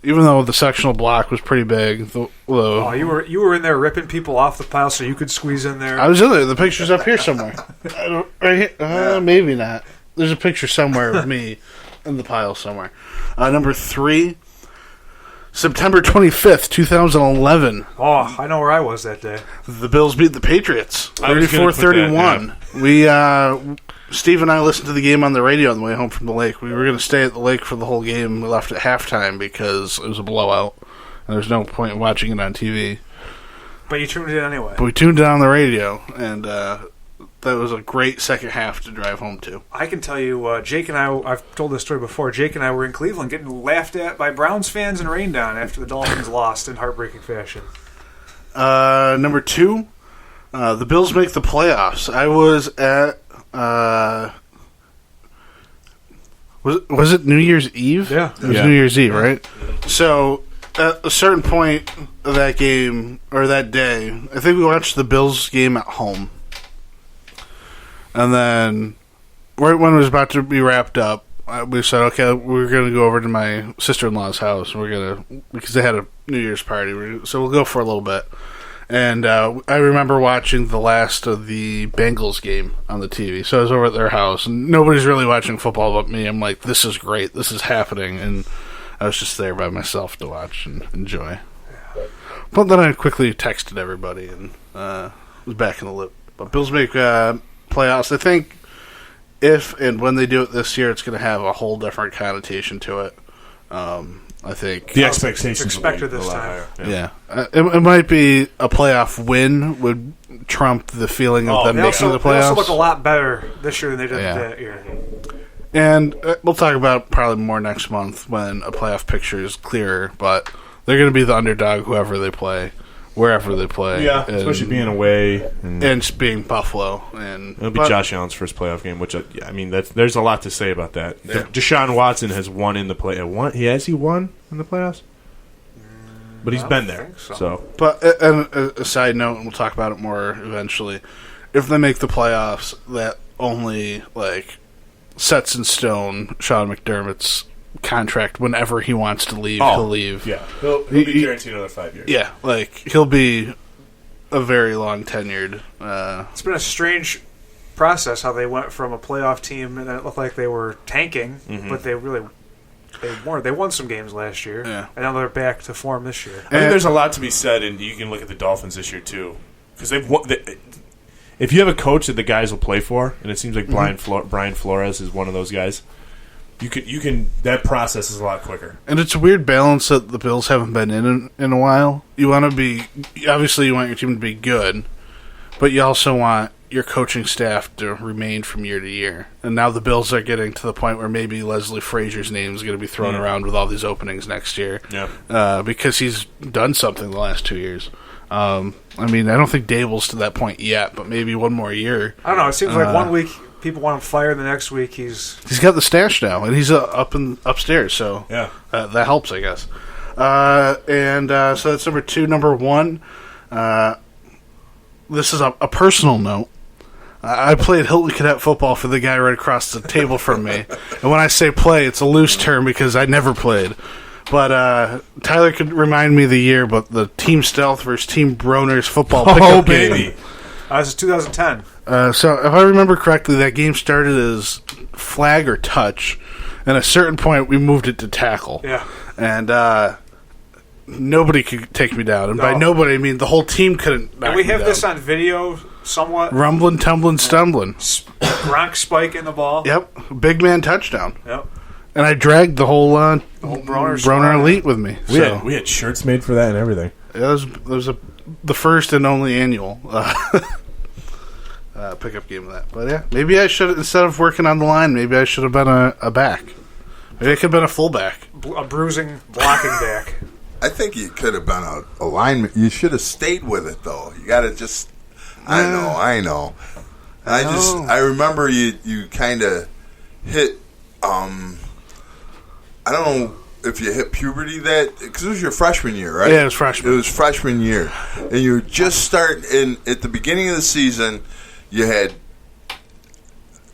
Even though the sectional block was pretty big, Oh, you were in there ripping people off the pile so you could squeeze in there. I was in there. The picture's up here somewhere. Right here? Maybe not. There's a picture somewhere of me in the pile somewhere. Number 3, September 25th, 2011. Oh, I know where I was that day. The Bills beat the Patriots, I was gonna put that, 34-31. We, Steve and I listened to the game on the radio on the way home from the lake. We were going to stay at the lake for the whole game. We left at halftime because it was a blowout, and there's no point in watching it on TV. But you tuned in anyway. But we tuned it on the radio, and that was a great second half to drive home to. I can tell you, Jake and I've told this story before, Jake and I were in Cleveland getting laughed at by Browns fans and rained on after the Dolphins lost in heartbreaking fashion. Number 2, the Bills make the playoffs. I was at... was it New Year's Eve? Yeah. It was Yeah. New Year's Eve, right? So, at a certain point of that game, or that day, I think we watched the Bills game at home. And then, right when it was about to be wrapped up, we said, okay, we're going to go over to my sister-in-law's house. Because they had a New Year's party. So we'll go for a little bit. And I remember watching the last of the Bengals game on the TV. So I was over at their house, and nobody's really watching football but me. I'm like, this is great. This is happening. And I was just there by myself to watch and enjoy. But then I quickly texted everybody and was back in the loop. But Bills make playoffs. I think if and when they do it this year, it's going to have a whole different connotation to it. I think the expectations It's expected will be a this lot time. higher. yeah, it might be a playoff win would trump the feeling of them They making also, the they also playoffs. look a lot better this year than they did Yeah. that year. And we'll talk about it probably more next month when a playoff picture is clearer. But they're going to be the underdog, whoever they play, wherever they play. Yeah, and, especially being away. and just being Buffalo. And It'll be but- Josh Allen's first playoff game, which there's a lot to say about that. Deshaun Watson has won in the play. Has he won in the playoffs? But he's I been don't there. think so. So But and a side note, and we'll talk about it more eventually. If they make the playoffs, that only sets in stone Sean McDermott's contract. Whenever he wants to leave, he'll leave. yeah, he'll He- be guaranteed another 5 years. Yeah, he'll be a very long tenured. It's been a strange process how they went from a playoff team and then it looked like they were tanking, but they weren't. They won some games last year, Yeah. and now they're back to form this year. I think there's a lot to be said, and you can look at the Dolphins this year too, because they've won. If you have a coach that the guys will play for, and it seems like Brian Flores is one of those guys, you can that process is a lot quicker. And it's a weird balance that the Bills haven't been in a while. You want to be obviously you want your team to be good, but you also want your coaching staff to remain from year to year. And now the Bills are getting to the point where maybe Leslie Frazier's name is going to be thrown around with all these openings next year. Yeah. Because he's done something the last 2 years. I mean, I don't think Dable's to that point yet, but maybe one more year. I don't know. It seems like 1 week people want him fired, the next week he's got the stash now, and he's upstairs, so Yeah. that helps, I guess. So that's number 2. Number 1, this is a personal note. I played Hilton Cadet football for the guy right across the table from me. And when I say play, it's a loose term because I never played. But Tyler could remind me of the year, but the Team Stealth versus Team Broners football pickup game. this is 2010. So if I remember correctly, that game started as flag or touch. And at a certain point, we moved it to tackle. Yeah. And nobody could take me down. And by No. nobody, I mean the whole team couldn't knock And we me have down. this on video somewhat. Rumbling, tumbling, stumbling. Gronk spike in the ball. Yep. Big man touchdown. Yep. And I dragged the whole Broner Broner squad. Elite with me. We had shirts made for that and everything. It was the first and only annual pickup game of that. But yeah, maybe I should, instead of working on the line, maybe I should have been a back. Maybe I could have been a fullback. A bruising blocking back. I think you could have been a lineman. You should have stayed with it, though. You got to just. I know. And I remember you kind of hit. I don't know if you hit puberty because it was your freshman year, right? Yeah, it was freshman. It was freshman year, and you were just starting. And at the beginning of the season, you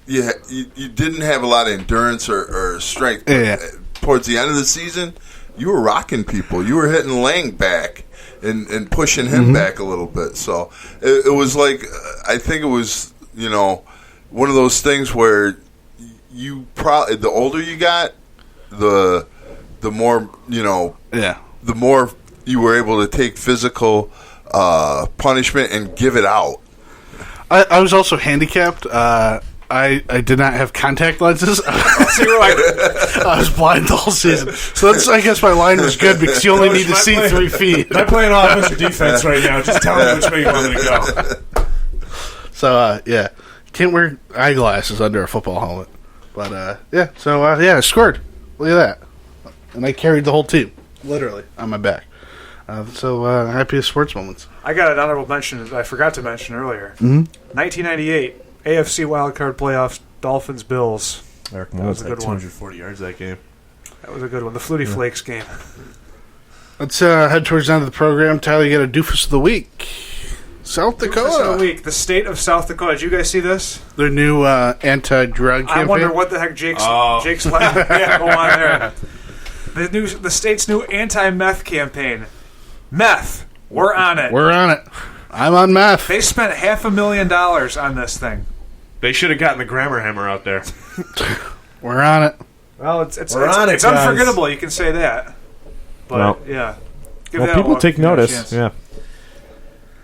didn't have a lot of endurance or strength. But Yeah. towards the end of the season, you were rocking people. You were hitting Lang back and pushing him back a little bit. So it was like, I think it was, one of those things where you probably, the older you got, the more, Yeah. the more you were able to take physical punishment and give it out. I was also handicapped. I did not have contact lenses. I was blind the whole season. So that's, I guess my line was good because you only need to see 3 feet. I'm playing offense or defense right now. Just tell me which way you want me to go. So, yeah. Can't wear eyeglasses under a football helmet. But, yeah. So, I scored. Look at that. And I carried the whole team. Literally. On my back. Happiest sports moments. I got an honorable mention that I forgot to mention earlier. 1998, AFC wildcard playoffs, Dolphins Bills. Eric That was a good one. 240 yards that game. That was a good one. The Flutie Flakes game. Let's head towards the end of the program. Tyler, you got a doofus of the week. South Dakota. Doofus of the week. The state of South Dakota. Did you guys see this? Their new anti-drug campaign. I wonder what the heck Jake's letting go on there. The state's new anti-meth campaign. Meth. We're on it. We're on it. I'm on meth. They spent $500,000 on this thing. They should have gotten the grammar hammer out there. We're on it. Well, it's guys. unforgettable. You can say that. But Well, yeah, Give Well, that people one take a notice. chance.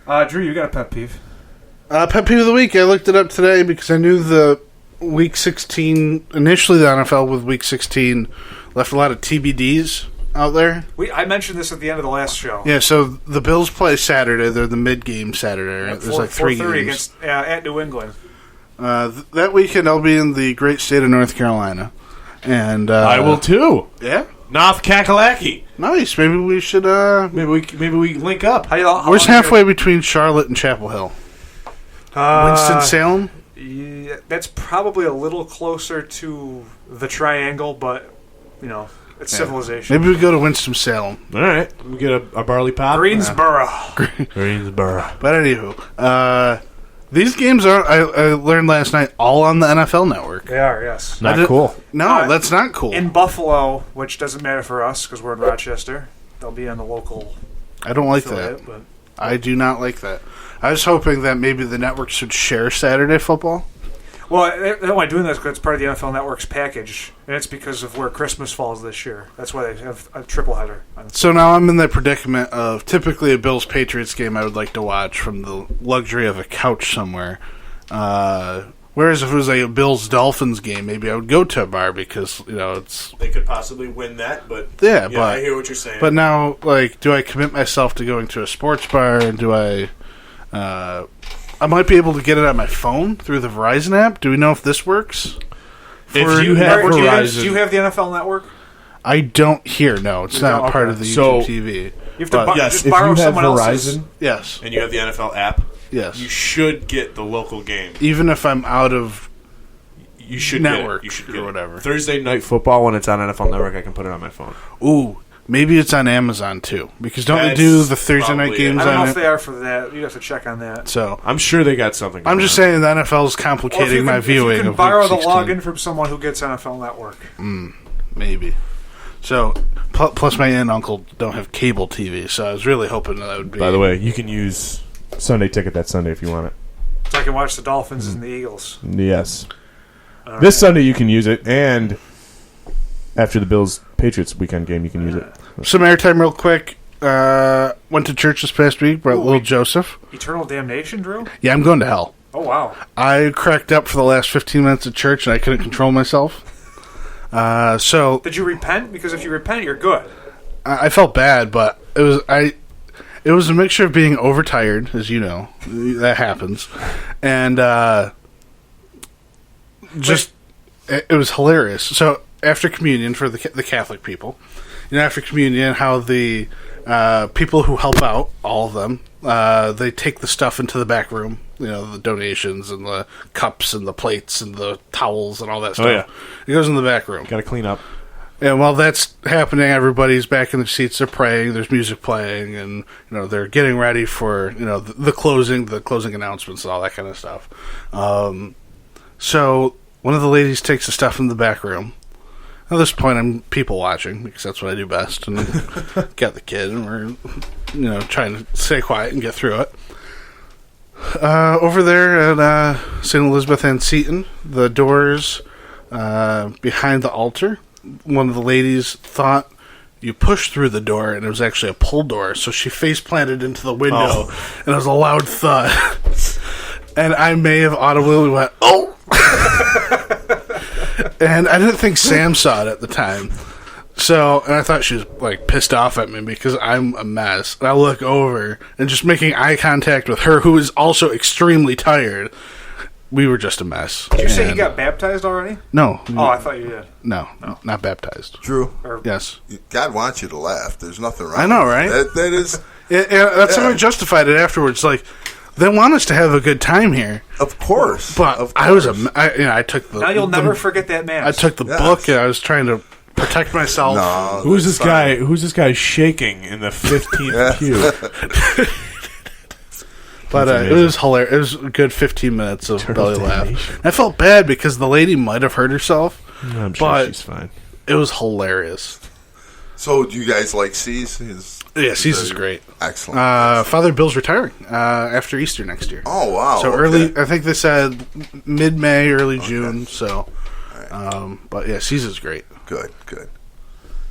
Yeah. Drew, you got a pet peeve? Pet peeve of the week. I looked it up today because I knew the Week 16, initially the NFL with Week 16 left a lot of TBDs out there. I mentioned this at the end of the last show. Yeah, so the Bills play Saturday. They're the mid-game Saturday. Right? There's like 3 4:30 games. against at New England. That weekend I'll be in the great state of North Carolina. And I will too. Yeah? North Kakalaki. Nice. Maybe we should... Maybe we link up. Where's halfway between Charlotte and Chapel Hill? Winston-Salem? Yeah, that's probably a little closer to the triangle, but, it's civilization. Maybe we go to Winston-Salem. All right. We get a barley pop. Greensboro. Greensboro. But anywho, these games are, I learned last night, all on the NFL Network. They are, yes. Not cool. No, that's not cool. In Buffalo, which doesn't matter for us because we're in Rochester, they'll be on the local I don't like affiliate, that. but I do not like that. I was hoping that maybe the network should share Saturday football. well, they're only doing this because it's part of the NFL Network's package, and it's because of where Christmas falls this year. That's why they have a triple header. So now I'm in the predicament of typically a Bills-Patriots game I would like to watch from the luxury of a couch somewhere. Whereas if it was a Bills-Dolphins game, maybe I would go to a bar because, it's... They could possibly win that, but Yeah, but I hear what you're saying. But now, do I commit myself to going to a sports bar? Do I I might be able to get it on my phone through the Verizon app. Do we know if this works? If you have Do Verizon, you have the NFL Network? I don't hear. No, it's not part of the YouTube TV. You have to But yes, just if borrow you have someone else's. Verizon yes, and you have the NFL app, yes. you should get the local game. Even if I'm out of You should network get it. You should or get it. whatever. Thursday night football when it's on NFL Network, I can put it on my phone. Ooh, maybe it's on Amazon too. Because don't they That's do the Thursday night probably games I don't know on if it? they are for that. You have to check on that. So I'm sure they got something. I'm going just on. saying the NFL is Or if complicating my if viewing. you can of borrow Week the 16. login from someone who gets NFL Network. Maybe. So plus my aunt and uncle don't have cable TV, so I was really hoping that would be. By the way, you can use Sunday Ticket that Sunday if you want it. So I can watch the Dolphins and the Eagles. Yes. This Sunday you can use it, and after the Bills-Patriots weekend game, you can use it. some airtime real quick. Went to church this past week. Brought little Joseph. Eternal damnation, Drew? Yeah, I'm going to hell. Oh, wow. I cracked up for the last 15 minutes at church, and I couldn't control myself. So Did you repent? Because if you repent, you're good. I felt bad, but it was a mixture of being overtired, as you know, that happens, and it was hilarious. So after communion for the Catholic people, after communion, how the people who help out, all of them, they take the stuff into the back room. The donations and the cups and the plates and the towels and all that stuff. Oh, yeah. It goes in the back room. Got to clean up. And while that's happening, everybody's back in their seats. They're praying. There's music playing, and they're getting ready for the closing announcements and all that kind of stuff. So one of the ladies takes the stuff in the back room. At this point, I'm people watching because that's what I do best, and got the kid, and we're trying to stay quiet and get through it. Over there at St. Elizabeth Ann Seton, the doors behind the altar. One of the ladies thought you pushed through the door, and it was actually a pull door. So she face planted into the window, and it was a loud thud. And I may have audibly went, "Oh!" And I didn't think Sam saw it at the time. And I thought she was like pissed off at me because I'm a mess. And I look over and just making eye contact with her, who is also extremely tired. We were just a mess. Did you say he got baptized already? No. Oh, I thought you did. No, not baptized. Drew, Yes. God wants you to laugh. There's nothing wrong. I know, with right? That is, That's how I justified it afterwards. Like, they want us to have a good time here. of course. But Of I was course. I took the. Now you'll never forget that man. I took the Yes. book and I was trying to protect myself. No, Who's this that's fine. guy? Who's this guy shaking in the 15th pew? But That's it was hilarious. It was a good 15 minutes of belly laugh. I felt bad because the lady might have hurt herself. I'm sure But- she's fine. It was hilarious. So, do you guys like C's? Yeah, C's great. Excellent. Father Bill's retiring after Easter next year. Oh, wow. So okay. early, I think they said mid-May, early June. So, but yeah, C's is great. Good.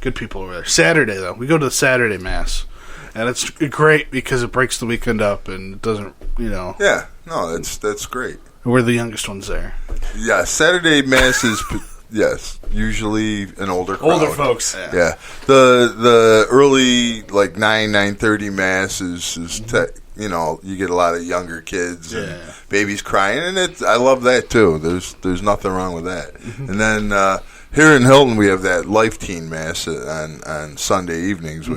Good people over there. Saturday though, we go to the Saturday mass, and it's great because it breaks the weekend up and it doesn't, Yeah, no, that's great. we're the youngest ones there. Yeah, Saturday Mass is, yes, usually an older crowd. Older folks. Yeah. The early, like, 9:30 Mass is you get a lot of younger kids and babies crying, and I love that, too. There's nothing wrong with that. And then here in Hilton, we have that Life Teen Mass on Sunday evenings,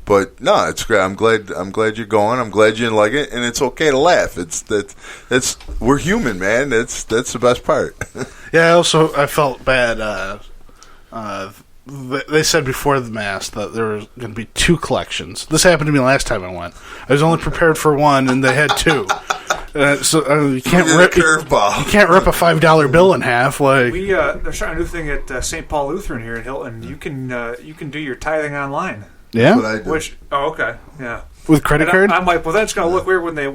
but no, it's great. I'm glad you're going. I'm glad you like it, and it's okay to laugh. We're human, man. That's the best part. Yeah, I felt bad. They said before the mass that there was going to be 2 collections. This happened to me last time I went. I was only prepared for 1, and they had 2. You can't rip curveball. You can't rip a $5 bill in half. Like they're starting a new thing at St. Paul Lutheran here in Hilton. You can do your tithing online. yeah, What I do. Okay, yeah. with credit card. I'm like, well, that's going to look weird when they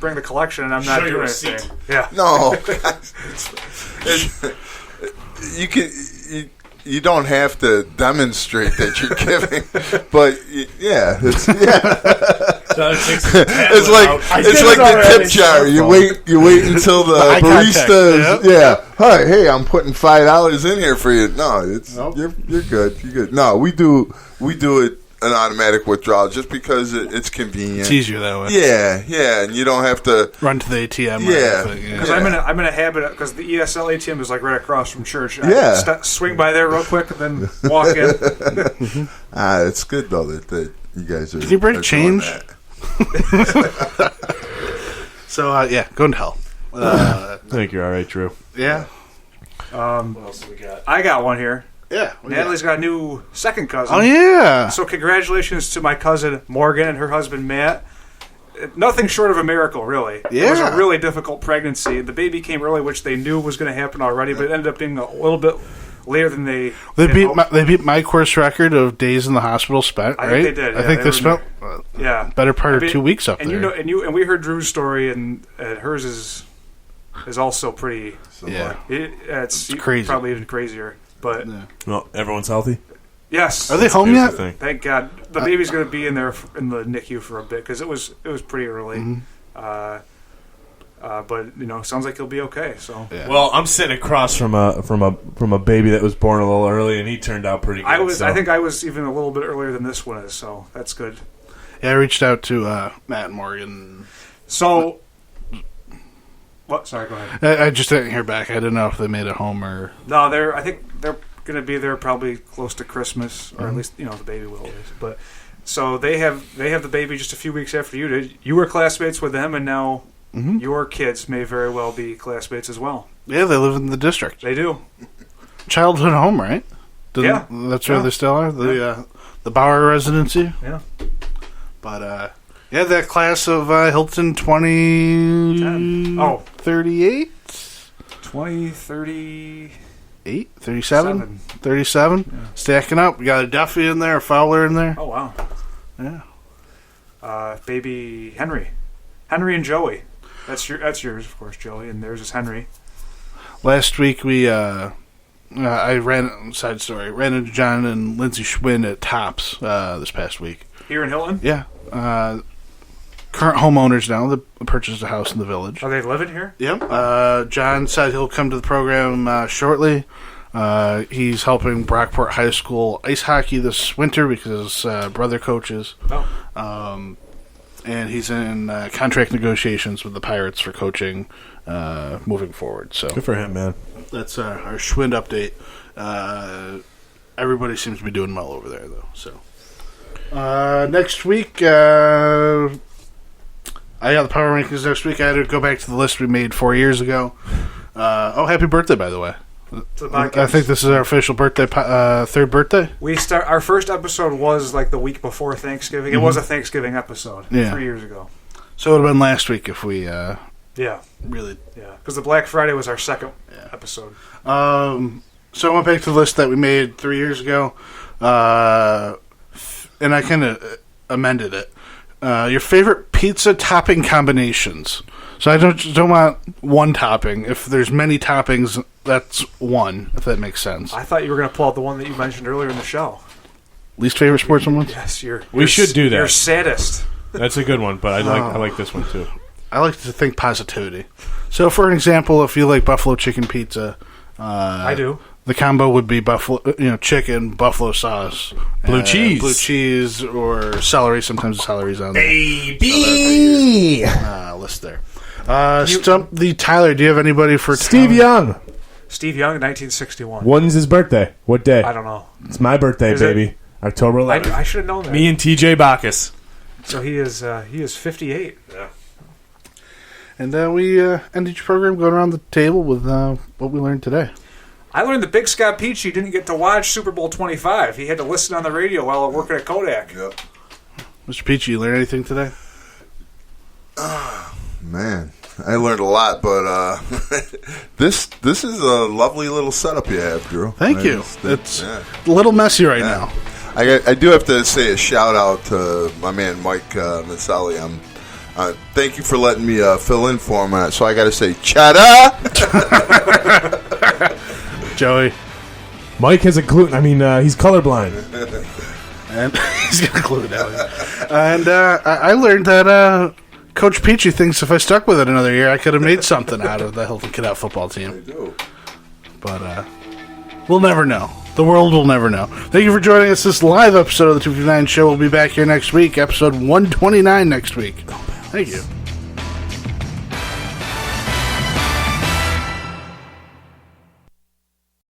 bring the collection, and I'm not Show your doing receipt. anything. Yeah. No, you don't have to demonstrate that you're giving, but yeah, it's like the tip jar. You wait until the eye barista. contact, Yeah, hi, hey, I'm putting $5 in here for you. No, you're good. You're good. No, we do it an automatic withdrawal just because it's convenient. It's easier that way. Yeah, and you don't have to Run to the ATM. Yeah. Because I'm in a habit because the ESL ATM is like right across from church. Yeah. I swing by there real quick and then walk in. It's good though that you guys are. Can you bring are change? doing that. So going to hell. I think you're all right, Drew. Yeah. What else do we got? I got one here. Yeah. Natalie's got a new second cousin. Oh yeah. So congratulations to my cousin Morgan and her husband Matt. Nothing short of a miracle, really. It was Yeah. a really difficult pregnancy. The baby came early, which they knew was going to happen already, but it ended up being a little bit later than they had hoped. They beat my course record of days in the hospital spent. I Right? think they did, I yeah, think they they were spent Yeah, better part I mean, of 2 weeks up and there. and we heard Drew's story, and hers is also pretty. Yeah. It's crazy. Probably even crazier. But Well, everyone's healthy. yes, Are they home Here's yet? the thing. thank God. The baby's going to be in there in the NICU for a bit because it was pretty early. Mm-hmm. But sounds like he'll be okay. So Yeah. Well, I'm sitting across from a baby that was born a little early, and he turned out pretty good. I think I was even a little bit earlier than this one is. So that's good. Yeah, I reached out to Matt and Morgan. So what? Sorry, go ahead. I just didn't hear back. I didn't know if they made it home or. No, I think they're going to be there probably close to Christmas, or at least the baby will is. But so they have the baby just a few weeks after you did. You were classmates with them, and now your kids may very well be classmates as well. Yeah, they live in the district. They do. Childhood home, right? Yeah. That's where they still are. The Bauer residency. Yeah. But that class of Hilton 38? 20, 30... 8? 37? 37? Stacking up. We got a Duffy in there, a Fowler in there. Oh wow. Yeah. Baby Henry and Joey. That's yours, of course, Joey, and theirs is Henry. Last week we I ran into John and Lindsay Schwinn at Tops this past week. Here in Hilton? Yeah. Current homeowners now that purchased a house in the village. Are they living here? Yep. John said he'll come to the program shortly. He's helping Brockport High School ice hockey this winter because his brother coaches. Oh. And he's in contract negotiations with the Pirates for coaching moving forward. So Good for him, man. that's our Schwind update. Everybody seems to be doing well over there, though. So next week, I got the power rankings next week. I had to go back to the list we made 4 years ago. Happy birthday, by the way. To the podcast. I think this is our official birthday, third birthday. Our first episode was like the week before Thanksgiving. It was a Thanksgiving episode 3 years ago. So it would have been last week if we Yeah, really. because the Black Friday was our second episode. So I went back to the list that we made 3 years ago, and I kind of amended it. Your favorite pizza topping combinations. So I don't want one topping. If there's many toppings, that's one, if that makes sense. I thought you were going to pull out the one that you mentioned earlier in the show. Least favorite sportsman ones? Yes, We should do that. You're saddest. That's a good one, but I like this one too. I like to think positivity. So for an example, if you like buffalo chicken pizza, I do. the combo would be buffalo, chicken, buffalo sauce, Blue cheese, or celery. Sometimes the celery's on there. Baby! List there. Stump the Tyler. Do you have anybody for Steve Young. Steve Young, 1961. When's his birthday? What day? I don't know. It's my birthday, Is it? baby. October 11th. I should have known that. Me and TJ Bacchus. So he is 58. And we end each program going around the table with what we learned today. I learned that Big Scott Peachy didn't get to watch Super Bowl 25. He had to listen on the radio while working at Kodak. Yep. Mr. Peachy, you learn anything today? Man, I learned a lot, but this is a lovely little setup you have, Drew. Thank you. It's a little messy right now. I do have to say a shout out to my man Mike Maselli. Thank you for letting me fill in for him. So I got to say, chada. Joey. Mike has a gluten. He's colorblind. And he's got a glue down. And I learned that Coach Peachy thinks if I stuck with it another year, I could have made something out of the Hilton Cadet football team. I do. But we'll never know. The world will never know. Thank you for joining us this live episode of the 259 Show. We'll be back here next week, episode 129 next week. Thank you.